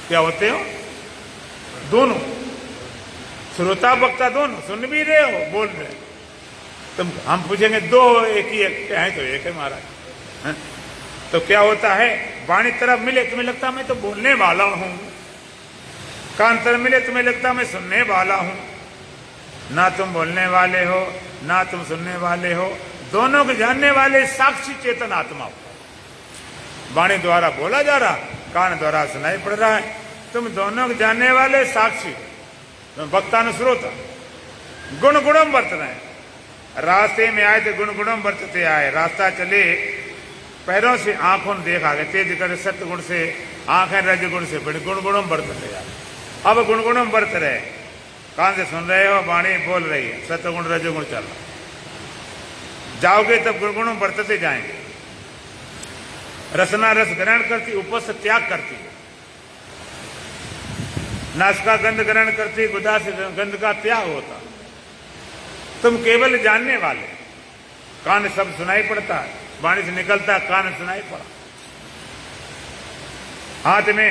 क्या होते हो? दोनों, श्रोता वक्ता दोनों, सुन भी रहे हो, बोल रहे हो। तुम हम पूछेंगे दो एक ही है, तो एक है महाराज। तो क्या होता है, वाणी तरफ मिले तुम्हें लगता मैं तो बोलने वाला हूं, कान तरफ मिले तुम्हें लगता मैं सुनने वाला हूं। ना तुम बोलने वाले हो ना तुम सुनने वाले हो, दोनों को जानने वाले साक्षी चेतन आत्मा हो। वाणी द्वारा बोला जा रहा, कान द्वारा सुनाई पड़ रहा है, तुम दोनों को जानने वाले साक्षी, तुम वक्ता न श्रोता। गुण गुणम वर्त रहे, रास्ते में आए तो गुण गुणम वर्तते आए, रास्ता चले पैरों से आंखों ने देखा गए, तेज कर सत्य गुण से आंखें रज गुण से बड़े गुण गुणम वर्तते आए। अब गुण गुणम वर्त रहे, कान से सुन रहे हो, वाणी बोल रही है, सत्य गुण रजोगुण चल रहा, जाओगे तब गुण गुणम वर्तते जाएंगे। रसना रस ग्रहण करती, उपस्थ त्याग करती है, नासिका गंध ग्रहण करती, गुदा से गंध का त्याग होता। तुम केवल जानने वाले, कान सब सुनाई पड़ता है, वाणी से निकलता, कान सुनाई पड़ा। हाथ में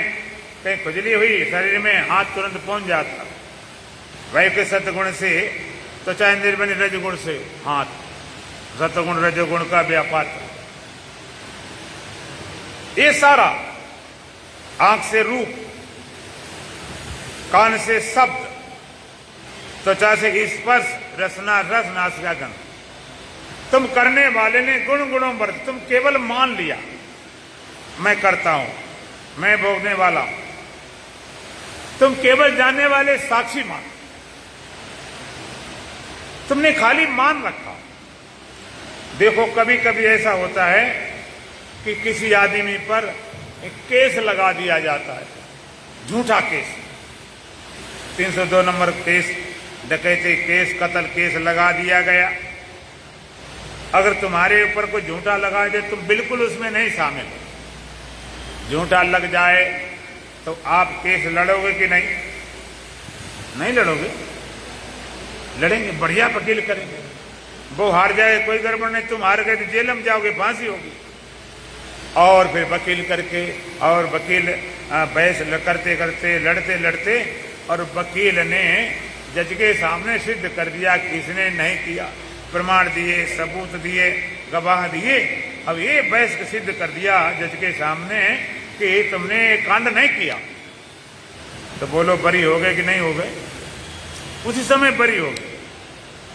कहीं खुजली हुई, शरीर में हाथ तुरंत पहुंच जाता, वही के सतगुण से त्वचा इंद्रिय बनी, रजगुण से हाथ, सतगुण रजगुण का व्यापार। ये सारा आंख से रूप, कान से शब्द, त्वचा से स्पर्श, रसना रस, नासिका गंध, तुम करने वाले ने गुण गुणों पर तुम केवल मान लिया मैं करता हूं, मैं भोगने वाला हूं। तुम केवल जानने वाले साक्षी मान, तुमने खाली मान रखा। देखो कभी कभी ऐसा होता है कि किसी आदमी पर एक केस लगा दिया जाता है, झूठा केस, 302 नंबर केस, डकैती केस, कत्ल केस लगा दिया गया। अगर तुम्हारे ऊपर कोई झूठा लगा दे तुम बिल्कुल उसमें नहीं शामिल हो। झूठा लग जाए तो आप केस लड़ोगे कि नहीं? नहीं लड़ोगे, लड़ेंगे, बढ़िया वकील करेंगे। वो हार जाए कोई गड़बड़ नहीं, तुम हार गए तो जेल में जाओगे, फांसी होगी। और फिर वकील करके, और वकील बहस करते करते लड़ते लड़ते, और वकील ने जज के सामने सिद्ध कर दिया कि इसने नहीं किया, प्रमाण दिए, सबूत दिए, गवाह दिए। अब ये बहस सिद्ध कर दिया जज के सामने कि तुमने कांड नहीं किया, तो बोलो बरी हो गए कि नहीं हो गए? उसी समय बरी हो गए।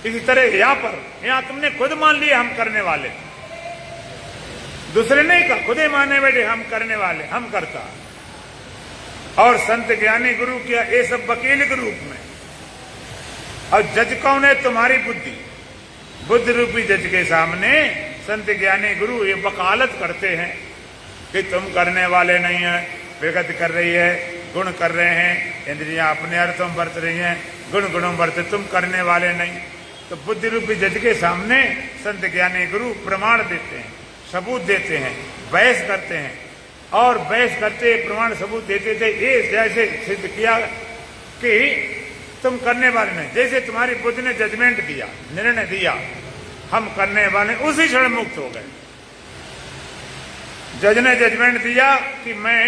इसी तरह यहां तुमने खुद मान लिया हम करने वाले, दूसरे नहीं कहा, खुदे माने बैठे हम करने वाले, हम करता। और संत ज्ञानी गुरु किया ये सब वकील के रूप में। और जज कौन है? तुम्हारी बुद्धि, बुद्ध रूपी जज के सामने संत ज्ञानी गुरु ये वकालत करते हैं कि तुम करने वाले नहीं है, विगत कर रही है, गुण कर रहे हैं, इंद्रियां अपने अर्थों में बरत रही हैं, गुण गुणों में बरते, तुम करने वाले नहीं। तो बुद्धि रूपी जज के सामने संत ज्ञानी गुरु प्रमाण देते हैं, सबूत देते हैं, बहस करते हैं। और बहस करते प्रमाण सबूत देते थे, ये जैसे सिद्ध किया कि तुम करने वाले नहीं। जैसे तुम्हारी बुद्धि ने जजमेंट दिया, निर्णय दिया हम करने वाले, उसी क्षण मुक्त हो गए। जज ने जजमेंट दिया कि मैं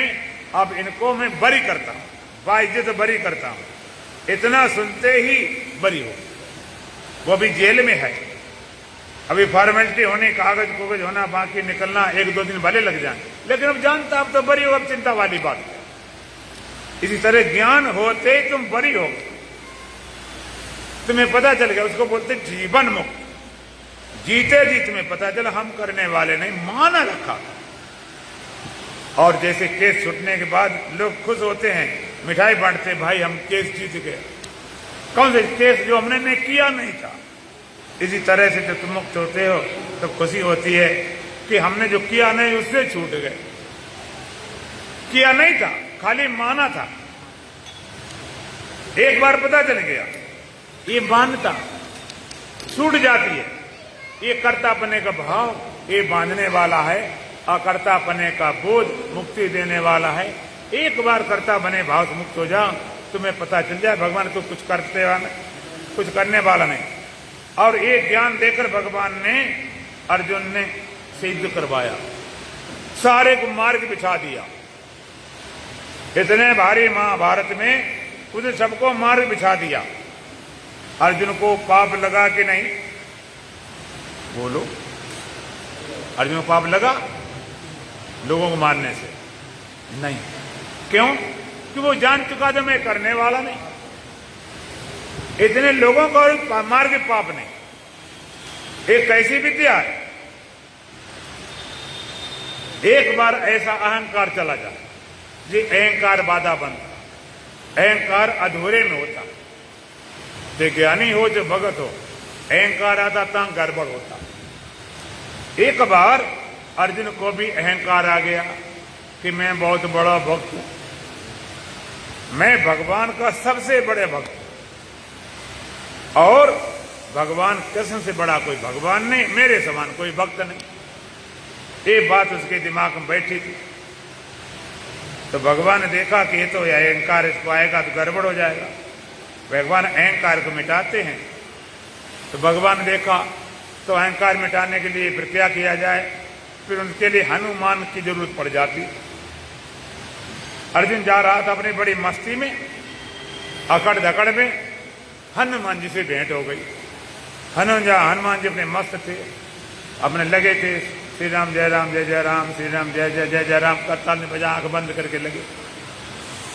अब इनको मैं बरी करता हूं, बाइज्जत बरी करता हूं। इतना सुनते ही बरी हो, वो भी जेल में है। अभी फॉर्मेलिटी होनी, कागज कुगज होना बाकी, निकलना 1-2 दिन भले लग जाए, लेकिन अब जानता अब तो बरी हो, अब चिंता वाली बात। इसी तरह ज्ञान होते तुम बरी हो, तुम्हें पता चल गया, उसको बोलते जीवन मुक्त। जीते जी तुम्हें पता चला हम करने वाले नहीं, माना रखा। और जैसे केस छूटने के बाद लोग खुश होते हैं, मिठाई बांटते, भाई हम केस जीत गए। कौन से केस? जो हमने किया नहीं था। इसी तरह से जब तुम मुक्त होते हो तो खुशी होती है कि हमने जो किया नहीं उससे छूट गए। किया नहीं था, खाली माना था। एक बार पता चल गया, ये मान्यता छूट जाती है। ये कर्तापने का भाव ये बांधने वाला है, अकर्तापने का बोझ मुक्ति देने वाला है। एक बार कर्ता बने भाव से मुक्त हो जाओ, तुम्हें पता चल जाए भगवान तो कुछ करते वाला, कुछ करने वाला नहीं। और ये ज्ञान देकर भगवान ने अर्जुन ने सिद्ध करवाया, सारे को मार्ग बिछा दिया। इतने भारी महाभारत में उसने सबको मार्ग बिछा दिया। अर्जुन को पाप लगा कि नहीं? बोलो, अर्जुन को पाप लगा लोगों को मारने से? नहीं। क्यों? कि वो जान चुका था मैं करने वाला नहीं। इतने लोगों को मार के पाप नहीं। एक कैसी विद्या है, एक बार ऐसा अहंकार चला जाए, ये अहंकार बाधा बनता, अहंकार अधूरे में होता। जो ज्ञानी हो, जो भगत हो, अहंकार आता तहाँ गड़बड़ होता। एक बार अर्जुन को भी अहंकार आ गया कि मैं बहुत बड़ा भक्त हूं, मैं भगवान का सबसे बड़े भक्त हूं, और भगवान कृष्ण से बड़ा कोई भगवान नहीं, मेरे समान कोई भक्त नहीं। ये बात उसके दिमाग में बैठी थी। तो भगवान ने देखा कि ये तो अहंकार इसको आएगा तो गड़बड़ हो जाएगा। भगवान अहंकार को मिटाते हैं। तो भगवान ने देखा तो अहंकार मिटाने के लिए फिर क्या किया जाए, फिर उनके लिए हनुमान की जरूरत पड़ जाती। अर्जुन जा रहा था अपनी बड़ी मस्ती में, अकड़ धकड़ में हनुमान जी से भेंट हो गई। हनुमान जी अपने मस्त थे, अपने लगे थे श्री राम जय राम जय जय राम, श्री राम जय जय जय जय राम करताल में बजा, आंख बंद करके लगे।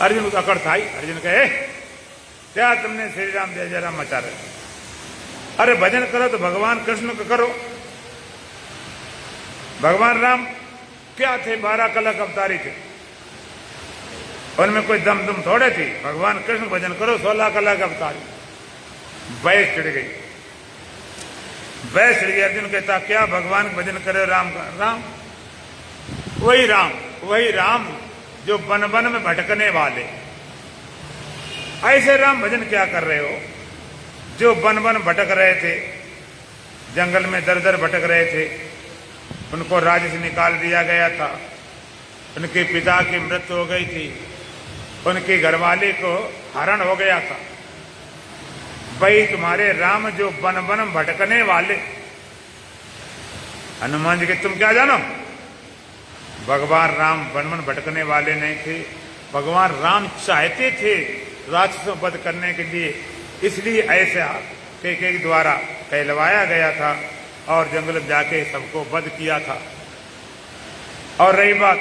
अर्जुन को अकड़ था। अर्जुन कहे क्या तुमने श्री राम जय जय राम मचा रहे? अरे भजन करो तो भगवान कृष्ण को करो। भगवान राम क्या थे? 12 कलक अवतारी थे, उनमें कोई दम दुम थोड़े थी। भगवान कृष्ण भजन करो, 16 कलक अवतारी। बहस छिड़ गई, बहस छिड़ गई। अर्जुन कहता क्या भगवान भजन करे राम का? राम वही राम जो वन वन में भटकने वाले। ऐसे राम भजन क्या कर रहे हो जो वन वन भटक रहे थे, जंगल में दर दर भटक रहे थे। उनको राज्य से निकाल दिया गया था, उनके पिता की मृत्यु हो गई थी, उनके घरवाले को हरण हो गया था। भाई तुम्हारे राम जो वन वन भटकने वाले। हनुमान जी के तुम क्या जानो? भगवान राम वन वन भटकने वाले नहीं थे। भगवान राम चाहते थे राक्षसों वध करने के लिए, इसलिए ऐसा के द्वारा कहलवाया गया था और जंगल में जाके सबको वध किया था। और रही बात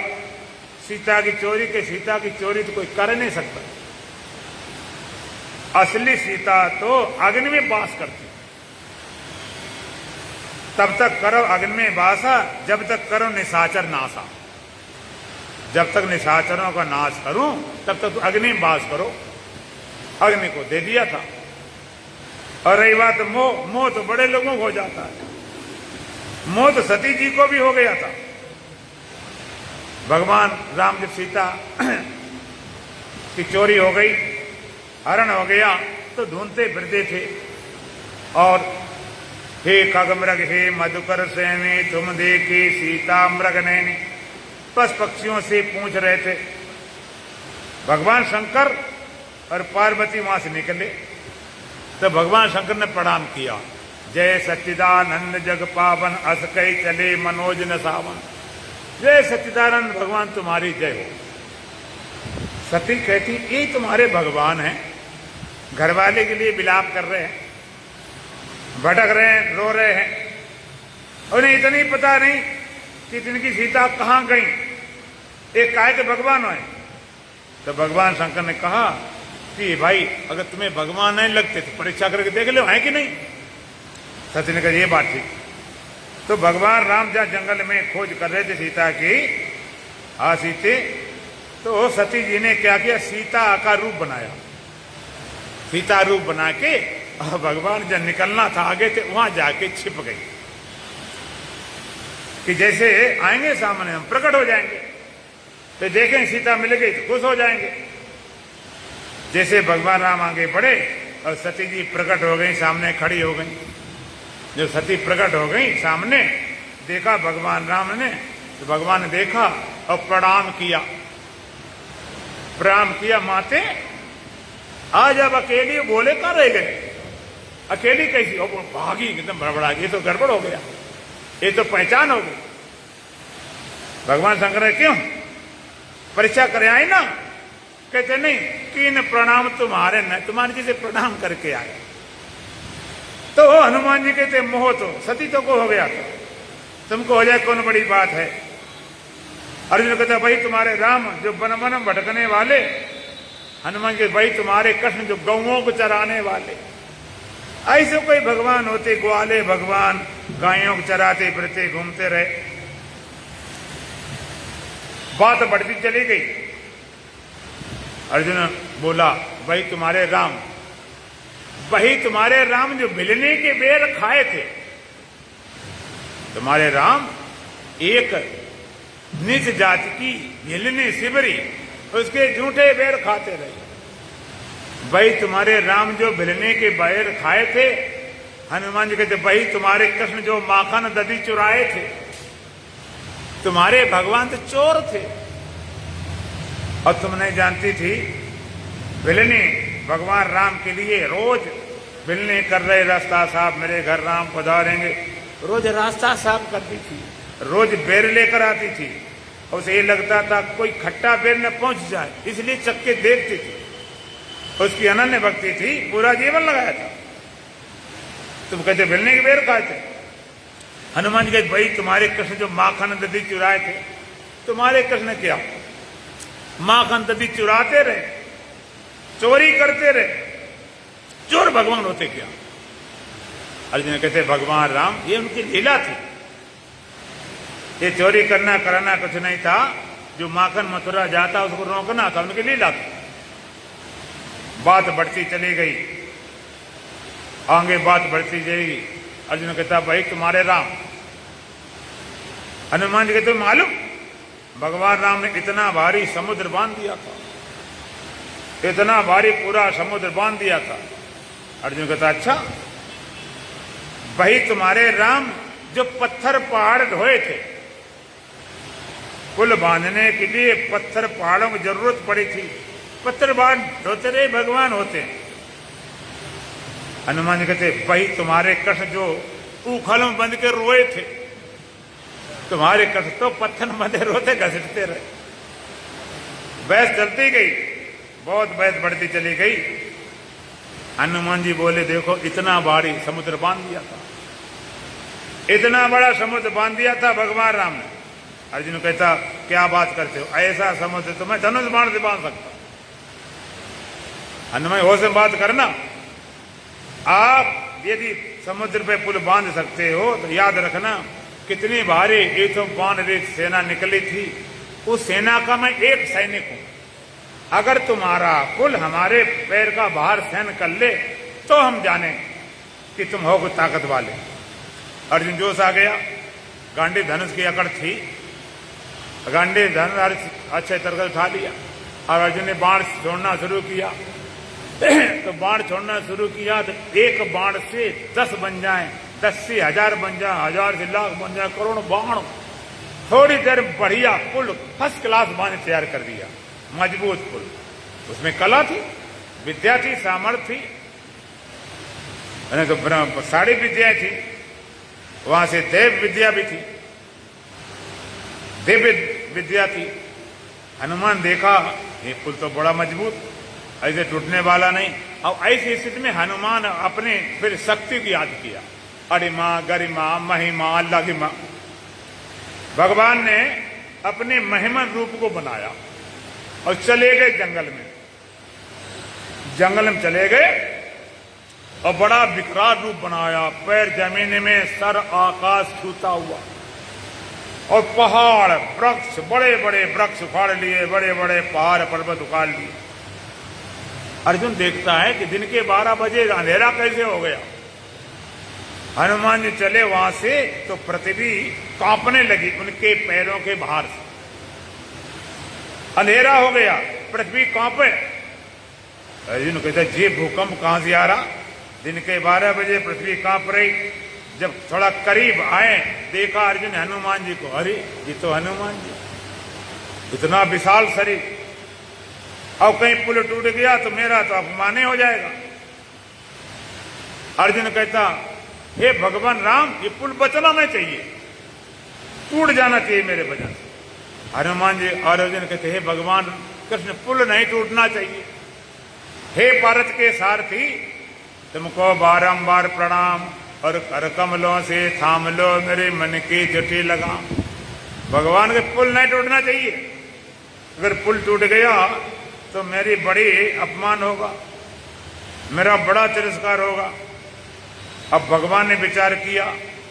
सीता की चोरी के, सीता की चोरी तो कोई कर नहीं सकता। असली सीता तो अग्नि में वास करती। तब तक करो अग्नि में वासा जब तक करो निशाचर नासा। जब तक निशाचरों का नाश करूं तब तक तो अग्नि में वास करो। अग्नि को दे दिया था। और रही बात मोह, मोह तो बड़े लोगों को हो जाता है। मोह तो सती जी को भी हो गया था। भगवान राम जब सीता की चोरी हो गई, हरण हो गया, तो ढूंढते फिरते थे। और हे खगमृग हे मधुकर सेनी तुम देखी सीता मृग नैनी, पस पक्षियों से पूछ रहे थे। भगवान शंकर और पार्वती वहां से निकले तो भगवान शंकर ने प्रणाम किया। जय सच्चिदानंद जग पावन अस कई चले मनोज न सावन। जय सच्चिदानंद भगवान तुम्हारी जय हो। सती कहती ये तुम्हारे भगवान हैं, घरवाले के लिए विलाप कर रहे हैं, भटक रहे हैं, रो रहे हैं, उन्हें इतनी पता नहीं कि जिनकी सीता कहाँ गई। एक काय के भगवान है। तो भगवान शंकर ने कहा कि भाई अगर तुम्हें भगवान नहीं लगते तो परीक्षा करके देख लो है कि नहीं। सती ने कहा ये बात ठीक। तो भगवान राम जहाँ जंगल में खोज कर रहे थे सीता की, सीते, तो सती जी ने क्या किया, सीता का रूप बनाया। सीता रूप बना के भगवान जब निकलना था आगे थे वहां जाके छिप गई। कि जैसे आएंगे सामने हम प्रकट हो जाएंगे, तो देखें सीता मिल गई तो खुश हो जाएंगे। जैसे भगवान राम आगे बढ़े और सती जी प्रकट हो गई, सामने खड़ी हो गई। जो सती प्रकट हो गई सामने, देखा भगवान राम ने, तो भगवान ने देखा और प्रणाम किया। प्रणाम किया, माते आज अब अकेली बोले कहां रह गए, अकेली कैसी हो, भागी एकदम बड़बड़ा, ये तो गड़बड़ हो गया, ये तो पहचान हो गई। भगवान शंकर क्यों परीक्षा करे आई ना, कहते नहीं किन प्रणाम तुम्हारे न, तुम्हारे जी से प्रणाम करके आए। तो हनुमान जी कहते मोह तो सती तो को हो गया था, तुमको हो जाए कौन बड़ी बात है। अर्जुन कहता भाई तुम्हारे राम जो वन वन भटकने वाले, हनुमान के भाई तुम्हारे कृष्ण जो गौओं को चराने वाले। ऐसे कोई भगवान होते ग्वाले भगवान, गायों को चराते फिरते घूमते रहे। बात बढ़ती चली गई। अर्जुन बोला भाई तुम्हारे राम, वही तुम्हारे राम जो मिलने के बेर खाए थे। तुम्हारे राम एक नीच जाति की हिलनी सिबरी, उसके झूठे बेर खाते रहे। भाई तुम्हारे राम जो भिलने के बैर खाए थे, हनुमान जी कहते भाई तुम्हारे कृष्ण जो माखन दधी चुराए थे। तुम्हारे भगवान तो चोर थे, और तुम नहीं जानती थी भिलने भगवान राम के लिए रोज भिलने कर रहे, रास्ता साहब मेरे घर राम पधारेंगे, रोज रास्ता साफ करती थी, रोज बेर लेकर आती थी। और उसे ये लगता था कोई खट्टा बेर न पहुंच जाए, इसलिए चक्के देखती थी। उसकी अनन्य भक्ति थी, पूरा जीवन लगाया था। तुम कहते भिलने के बेर खाए थे। हनुमान जी कहते भाई तुम्हारे कृष्ण जो माखन दधी चुराए थे। तुम्हारे कृष्ण क्या माखन दधी चुराते रहे, चोरी करते रहे, चोर भगवान होते क्या। अर्जुन कहते भगवान राम ये उनकी लीला थी, ये चोरी करना कराना कुछ नहीं था। जो माखन मथुरा जाता उसको रोकना था, उनकी लीला थी। बात बढ़ती चली गई, आगे बात बढ़ती जाएगी। अर्जुन कहता भाई तुम्हारे राम, हनुमान जी कहते मालूम भगवान राम ने इतना भारी समुद्र बांध दिया था, इतना भारी पूरा समुद्र बांध दिया था। अर्जुन कहता अच्छा, वही तुम्हारे राम जो पत्थर पहाड़ ढोए थे, पुल बांधने के लिए पत्थर पहाड़ों की जरूरत पड़ी थी, पत्थर पहाड़ ढोते रहे भगवान होते। हनुमान जी कहते वही तुम्हारे कृष्ण जो उखल में बंध के रोए थे। तुम्हारे कृष्ण तो पत्थर में बंधे रोते घसीटते रहे। बहस चलती गई, बहुत बहस बढ़ती चली गई। हनुमान जी बोले देखो इतना भारी समुद्र बांध दिया था, इतना बड़ा समुद्र बांध दिया था भगवान राम ने। अर्जुन कहता क्या बात करते हो, ऐसा समुद्र तो मैं धनुष बाण से बांध सकता। हनुमान हो से बात करना, आप यदि समुद्र पे पुल बांध सकते हो तो याद रखना कितनी भारी 192 सेना निकली थी, उस सेना का मैं एक सैनिक हूं। अगर तुम्हारा पुल हमारे पैर का बाहर सहन कर ले तो हम जाने कि तुम हो ताकत वाले। अर्जुन जोश आ गया, गांडी धनुष की अकड़ थी, गांडी धनुष अच्छे तरह उठा लिया और अर्जुन ने बाण छोड़ना शुरू किया। तो बाण छोड़ना शुरू किया तो एक बाण से 10 बन जाए, 10 से 1000 बन जाए, 1000 से लाख बन जाए, करोड़ बाण। थोड़ी देर बढ़िया पुल फर्स्ट क्लास बाण तैयार कर दिया, मजबूत पुल। उसमें कला थी, विद्या थी, सामर्थ्य थी, तो सारी विद्याएं थी, वहां से देव विद्या भी थी, दिव्य विद्या थी। हनुमान देखा ये पुल तो बड़ा मजबूत, ऐसे टूटने वाला नहीं। और ऐसी स्थिति में हनुमान अपने फिर शक्ति की याद किया, अरिमा गरिमा महिमा अल्लाह की मां। भगवान ने अपने महिमन रूप को बनाया और चले गए जंगल में। जंगल में चले गए और बड़ा विकराल रूप बनाया, पैर जमीन में, सर आकाश छूता हुआ, और पहाड़ वृक्ष, बड़े बड़े वृक्ष उखाड़ लिए, बड़े बड़े पहाड़ पर्वत उखाड़ लिए। अर्जुन देखता है कि दिन के 12 बजे अंधेरा कैसे हो गया। हनुमान जी चले वहां से तो पृथ्वी कांपने लगी उनके पैरों के भार से। अंधेरा हो गया, पृथ्वी कांपे। अर्जुन कहते ये भूकंप कहां से आ रहा? दिन के 12 बजे पृथ्वी कांप रही। जब थोड़ा करीब आए देखा अर्जुन हनुमान जी को, अरे ये तो हनुमान जी, इतना विशाल शरीर। अब कहीं पुल टूट गया तो मेरा तो अपमान हो जाएगा। अर्जुन कहता हे भगवान राम, ये पुल बचना नहीं चाहिए, टूट जाना चाहिए मेरे वजह से। हनुमान जी और अर्जुन कहते हे भगवान कृष्ण, पुल नहीं टूटना चाहिए। हे भारत के सारथी, तुमको बारंबार प्रणाम और कर कमलों से थाम लो मेरे मन की जटी लगा। भगवान के पुल नहीं टूटना चाहिए, अगर पुल टूट गया तो मेरी बड़ी अपमान होगा, मेरा बड़ा तिरस्कार होगा। अब भगवान ने विचार किया,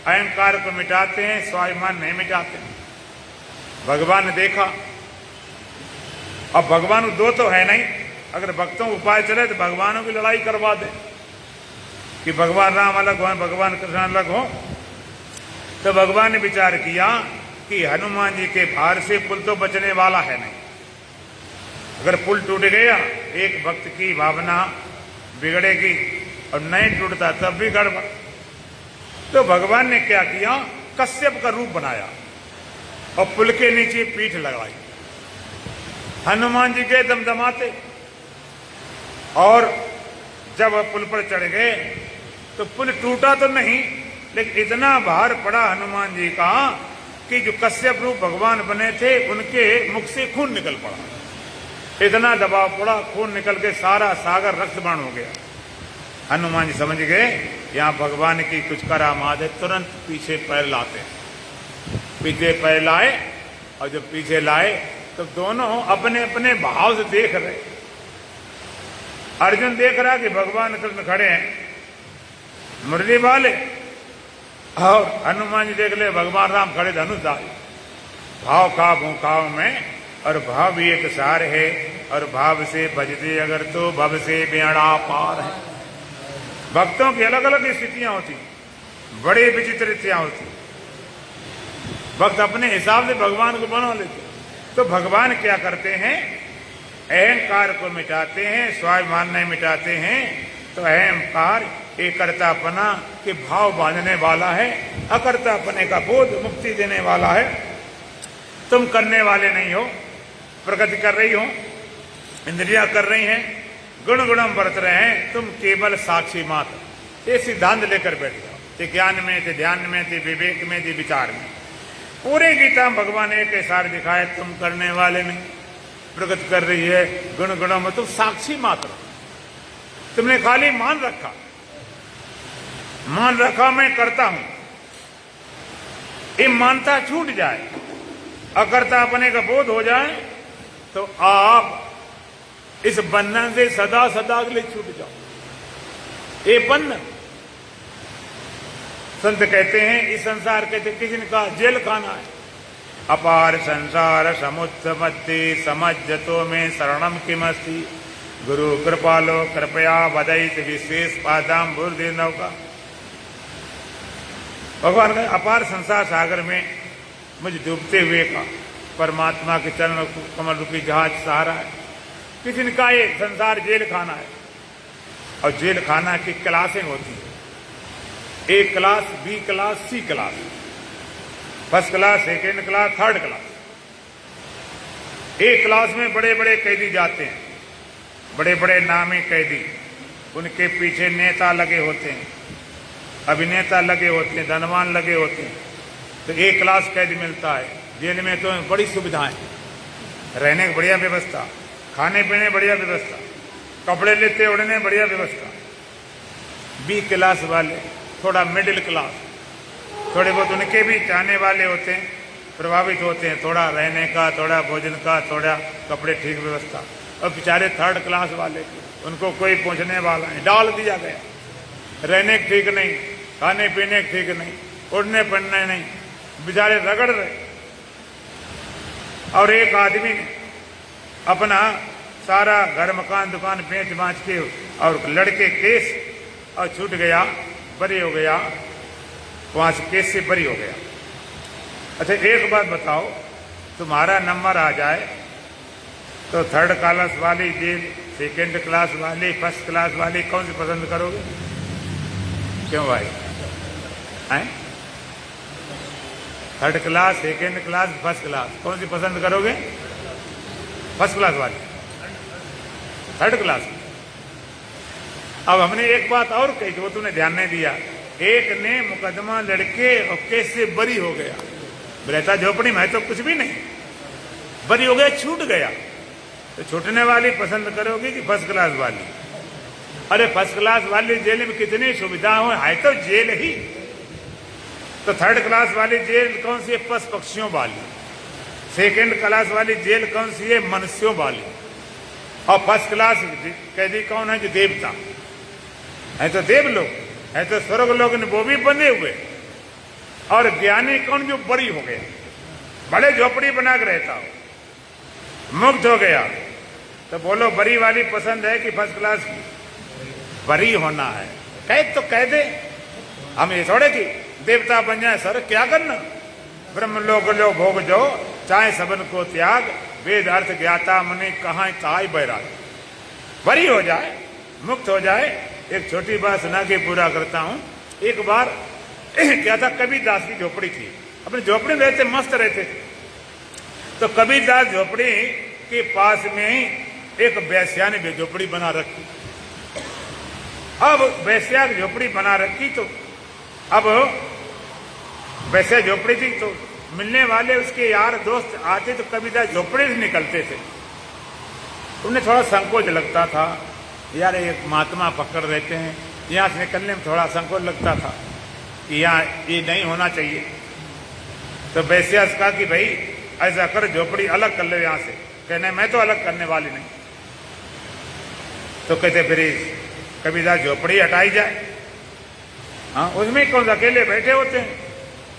अहंकार को मिटाते हैं, स्वाभिमान नहीं मिटाते। भगवान ने देखा, अब भगवान दो तो है नहीं, अगर भक्तों उपाय चले तो भगवानों की लड़ाई करवा दे कि भगवान राम अलग हो, भगवान कृष्ण अलग हो। तो भगवान ने विचार किया कि हनुमान जी के भार से पुल तो बचने वाला है नहीं, अगर पुल टूट गया एक भक्त की भावना बिगड़ेगी और नहीं टूटता तब भी गड़बड़। तो भगवान ने क्या किया, कश्यप का रूप बनाया और पुल के नीचे पीठ लगाई। हनुमान जी के दमदमाते, और जब पुल पर चढ़ गए तो पुल टूटा तो नहीं, लेकिन इतना भार पड़ा हनुमान जी का कि जो कश्यप रूप भगवान बने थे उनके मुख से खून निकल पड़ा। इतना दबाव पड़ा, खून निकल के सारा सागर रक्तबाण हो गया। हनुमान जी समझ गए यहाँ भगवान की कुछ करामात है, तुरंत पीछे पैर लाते हैं। पीछे पैर लाए और जब पीछे लाए तो दोनों अपने अपने भाव से देख रहे। अर्जुन देख रहा कि भगवान कृष्ण खड़े हैं मुरली वाले, और हनुमान जी देख ले भगवान राम खड़े धनुषधारी। भाव का भूखाव में, और भाव भी एक सार है, और भाव से बजते अगर तो भव से बेड़ा पार है। भक्तों की अलग अलग स्थितियां होती, बड़ी विचित्र स्थितियां होती। भक्त अपने हिसाब से भगवान को बना लेते। तो भगवान क्या करते हैं, अहंकार को मिटाते हैं, स्वाभिमान नहीं मिटाते हैं। तो अहंकार एकर्तापना के भाव बांधने वाला है, अकर्तापने का बोध मुक्ति देने वाला है। तुम करने वाले नहीं हो, प्रगति कर रही हो, इंद्रियां कर रही हैं, गुण गुणम बरत रहे हैं, तुम केवल साक्षी मात्र। ये सिद्धांत लेकर बैठ जाओ, ते ज्ञान में, ते ध्यान में, ते विवेक में, ते विचार में। पूरे गीता में भगवान एक सार दिखाए, तुम करने वाले नहीं, प्रगति कर रही है, गुण गुणों में तुम साक्षी मात्र। तुमने खाली मान रखा मैं करता हूं। ये मानता छूट जाए, अकर्ता अपने का बोध हो जाए तो आप इस बंधन से सदा सदा के लिए छूट जाओ। ये बंधन संत कहते हैं, इस संसार कहते किसी ने कहा जेल खाना है। अपार संसार समुद्र मध्य समझतो में शरणम किमस्ति गुरु कृपालो कृपया बदयित विशेष पादाम बुर्दे नौका। भगवान का अपार संसार सागर में मुझे डूबते हुए का परमात्मा के चरण कमल रूपी जहाज सहारा है। किसी ने कहा ये संसार जेल खाना है, और जेल खाना की क्लासें होती है, A class, B class, C class, first class, second class, third class. एक क्लास में बड़े बड़े कैदी जाते हैं, बड़े बड़े नामी कैदी, उनके पीछे नेता लगे होते हैं, अभिनेता लगे होते हैं, धनवान लगे होते हैं। तो एक क्लास कैदी मिलता है। जेल में तो बड़ी सुविधाएं, रहने की बढ़िया व्यवस्था, खाने पीने बढ़िया व्यवस्था, कपड़े लेते उड़ने बढ़िया व्यवस्था। बी क्लास वाले थोड़ा मिडिल क्लास, थोड़े बहुत उनके भी चाहने वाले होते हैं, प्रभावित होते हैं, थोड़ा रहने का, थोड़ा भोजन का, थोड़ा कपड़े ठीक व्यवस्था। और बेचारे थर्ड क्लास वाले, उनको कोई पूछने वाला नहीं, डाल दिया गया। रहने के ठीक नहीं, खाने पीने के ठीक नहीं, उड़ने पड़ने नहीं, बेचारे रगड़ रहे। और एक आदमी ने अपना सारा घर मकान दुकान बेच बाँच के और लड़के केस और छूट गया, बरी हो गया, वहां से केस से बरी हो गया। अच्छा एक बात बताओ, तुम्हारा नंबर आ जाए तो थर्ड क्लास वाली जेल, सेकेंड क्लास वाली, फर्स्ट क्लास वाली, कौन सी पसंद करोगे? क्यों भाई? हैं? Third class, second class, first class, कौन सी पसंद करोगे? फर्स्ट क्लास वाली, थर्ड क्लास। अब हमने एक बात और कही वो तूने ध्यान नहीं दिया। एक ने मुकदमा लड़के और केस से बरी हो गया, रहता झोपड़ी में तो कुछ भी नहीं, बरी हो गया, छूट गया। तो छूटने वाली पसंद करोगे कि फर्स्ट क्लास वाली? अरे फर्स्ट क्लास वाली जेल में कितनी सुविधा हो, है तो जेल ही। तो थर्ड क्लास वाली जेल कौन सी है? पशु पक्षियों वाली। सेकेंड क्लास वाली जेल कौन सी है? मनुष्यों वाली। और फर्स्ट क्लास कैदी कौन है? जो देवता है, तो देव लोग है, तो स्वर्ग लोग ने वो भी बंधे हुए। और ज्ञानी कौन? जो बड़ी हो गया, बड़े झोपड़ी बना के रहता हो, मुक्त हो गया। तो बोलो बरी वाली पसंद है कि फर्स्ट क्लास की? बरी होना है। कैद तो कह दे, हम ये थोड़े कि देवता बन जाए। सर क्या करना? ब्रह्म लोक लो भोग जो, चाहे सबन को त्याग, वेद अर्थ ज्ञाता मुनि कहाँ ताई बैराग। बरी हो जाए, मुक्त हो जाए। एक छोटी बात सुना के पूरा करता हूं। एक बार क्या था, कबीरदास की झोपड़ी थी, अपनी झोपड़ी में रहते, मस्त रहते थे। तो कबीरदास झोपड़ी के पास में ही एक वैश्या ने झोपड़ी बना रखी। अब वैश्या की झोपड़ी बना रखी, तो अब वैसे झोपड़ी थी, तो मिलने वाले उसके यार दोस्त आते तो कबीरदास झोपड़ी से निकलते थे। उन्हें थोड़ा संकोच लगता था, यार एक महात्मा पकड़ रहते हैं, यहाँ से निकलने में थोड़ा संकोच लगता था कि यहाँ ये नहीं होना चाहिए। तो वैश्या से कहा कि भाई ऐसा कर, झोपड़ी अलग कर लो यहाँ से। कहने मैं तो अलग करने वाली नहीं। तो कहते फिर कबीरदास झोपड़ी हटाई जाए। हाँ, उसमें कौन अकेले बैठे होते हैं,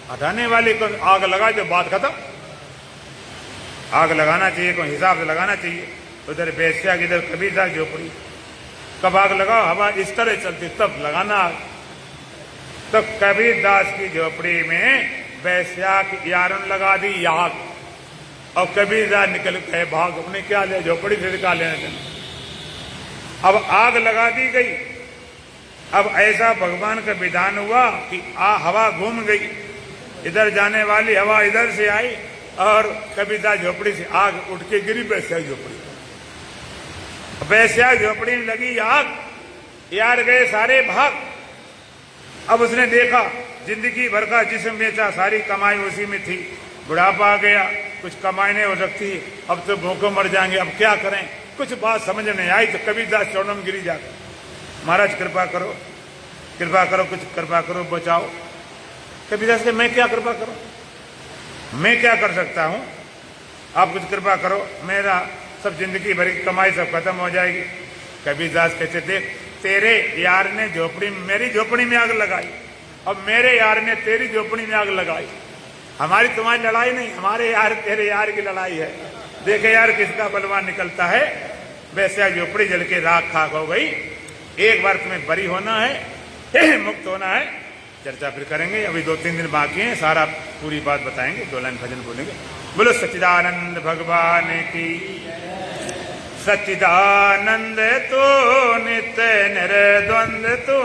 हटाने वाले को आग लगा जो बात खत्म। आग लगाना चाहिए, कोई हिसाब से लगाना चाहिए। उधर वैश्या की, इधर कबीरदास झोपड़ी। कब आग लगाओ, हवा इस तरह चलती तब लगाना आग। तो कबीरदास की झोपड़ी में वैश्या की यारों लगा दी आग, और कबीरदास निकल गए भाग। अपने क्या ले, झोपड़ी से निकाल लेने। अब आग लगा दी गई। अब ऐसा भगवान का विधान हुआ कि हवा घूम गई, इधर जाने वाली हवा इधर से आई, और कबीरदास झोपड़ी से आग उठ के गिरी वैश्या झोपड़ी। वैश्या झोपड़ी में लगी आग, यार गए सारे भाग। अब उसने देखा जिंदगी भर का जिस्म बेचा, सारी कमाई उसी में थी। बुढ़ापा आ गया, कुछ कमाई नहीं हो सकती, अब तो भूखों मर जाएंगे, अब क्या करें? कुछ बात समझ नहीं आई। तो कबीरदास चरणों में गिरी जाकर, महाराज कृपा करो, कृपा करो, कुछ कृपा करो, बचाओ। कबीरदास के मैं क्या कृपा करूं, मैं क्या कर सकता हूं? आप कुछ कृपा करो, मेरा सब जिंदगी भर की कमाई सब खत्म हो जाएगी। कबीरदास कहते थे, तेरे यार ने झोपड़ी में, मेरी झोपड़ी में आग लगाई, अब मेरे यार ने तेरी झोपड़ी में आग लगाई। हमारी तुम्हारी लड़ाई नहीं, हमारे यार तेरे यार की लड़ाई है। देखे यार किसका बलवान निकलता है। वैसे झोपड़ी जल के राख खाक हो गई। एक बार तुम्हें बरी होना है, मुक्त होना है। चर्चा फिर करेंगे, अभी 2-3 दिन बाकी हैं, सारा पूरी बात बताएंगे, 2 लाइन भजन बोलेंगे। बोलो सच्चिदानंद भगवान की। सच्चिदानंद तो नित्य निर्द्वंद तो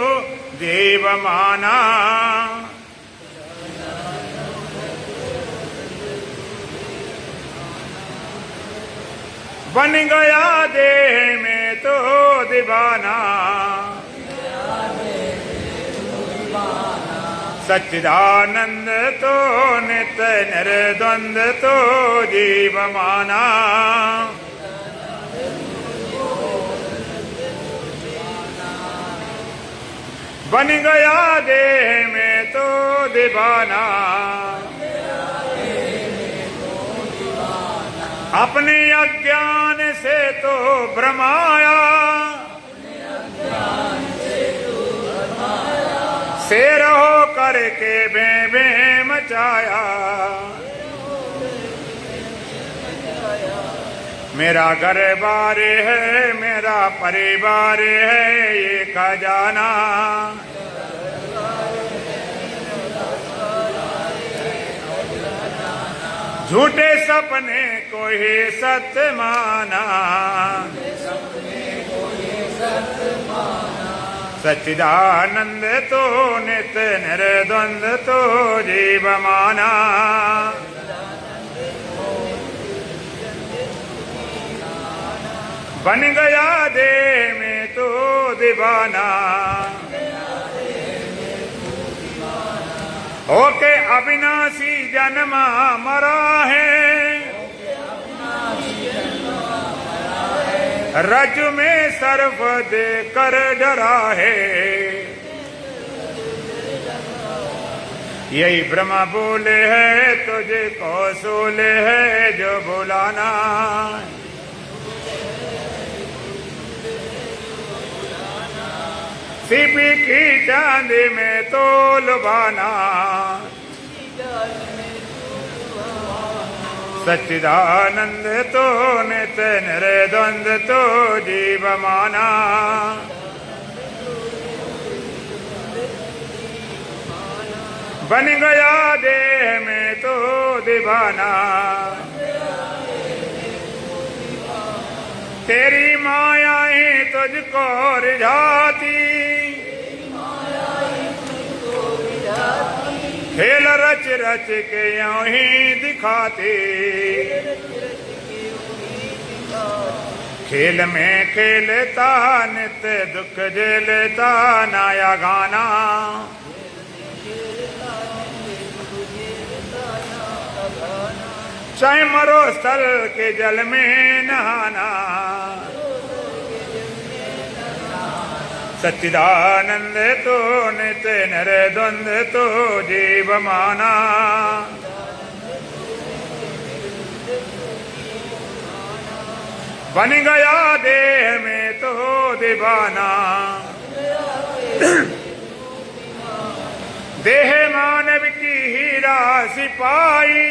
देव माना, बन गया देह में तो दीवाना। सच्चिदानंद तो नित्य निर्द्वंद तो जीव माना। बन गया देह में तो दीवाना। अपने अज्ञान से तो भ्रमाया, शेर हो करके बे मचाया। मेरा घर बार है, मेरा परिवार है, ये खजाना। झूठे सपने को ही सत्य माना, सच्चिदानंद तो नित्य निर्द्वंद तो जीव माना। बन गया देह में तो दीवाना, होके अविनाशी जन्मा मरा है, रज में सर्फ दे कर डरा है। यही ब्रह्मा बोले है तुझे कौशूले है जो बुलाना, सीपी की चांदी में तो लुभाना, सच्चिदानंद तो नित्य निर्द्वंद तो जीव माना। बन गया देह में तो दीवाना, तेरी माया ही तुझको रिझाती, खेल रच रच के यूं ही दिखाती। खेल में खेलता नित्य दुख झेलता नया गाना, चाहे मरो स्थल के जल में नहाना, सच्चिदानंद तो नित्य निर्द्वंद तो जीव माना। बन गया देह में तो दीवाना, देह मानव की हीरा सिपाही,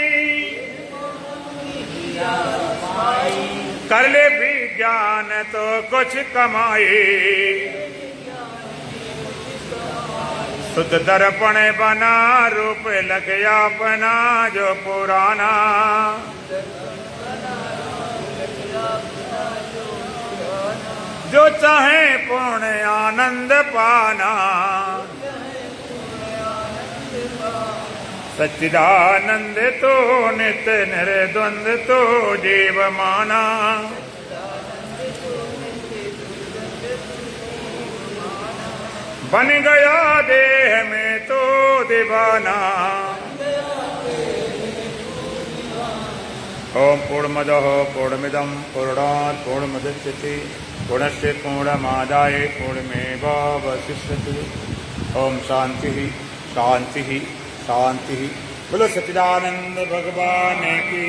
कर ले विज्ञान तो कुछ कमाई। शुद्ध दर्पण बना रूप लगे अपना जो पुराना, जो चाहे पूर्ण आनंद पाना, सच्चिदानंद तो नित्य निर्द्वंद तो जीव माना। बन गया देह में तो दीवाना। ओम पूर्णमदः पूर्णमिदं पूर्णात् पूर्णमुदच्यते पूर्णस्य पूर्णमादाय पूर्णमेवावशिष्यते। ओम शांति शांति शांति। बोलो सच्चिदानंद भगवान की,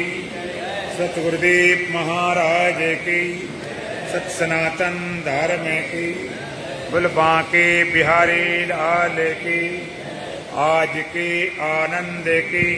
सतगुरुदेव महाराज की, सत सनातन धर्म की, बोलो बांके बिहारी लाल की, आज की आनंद की।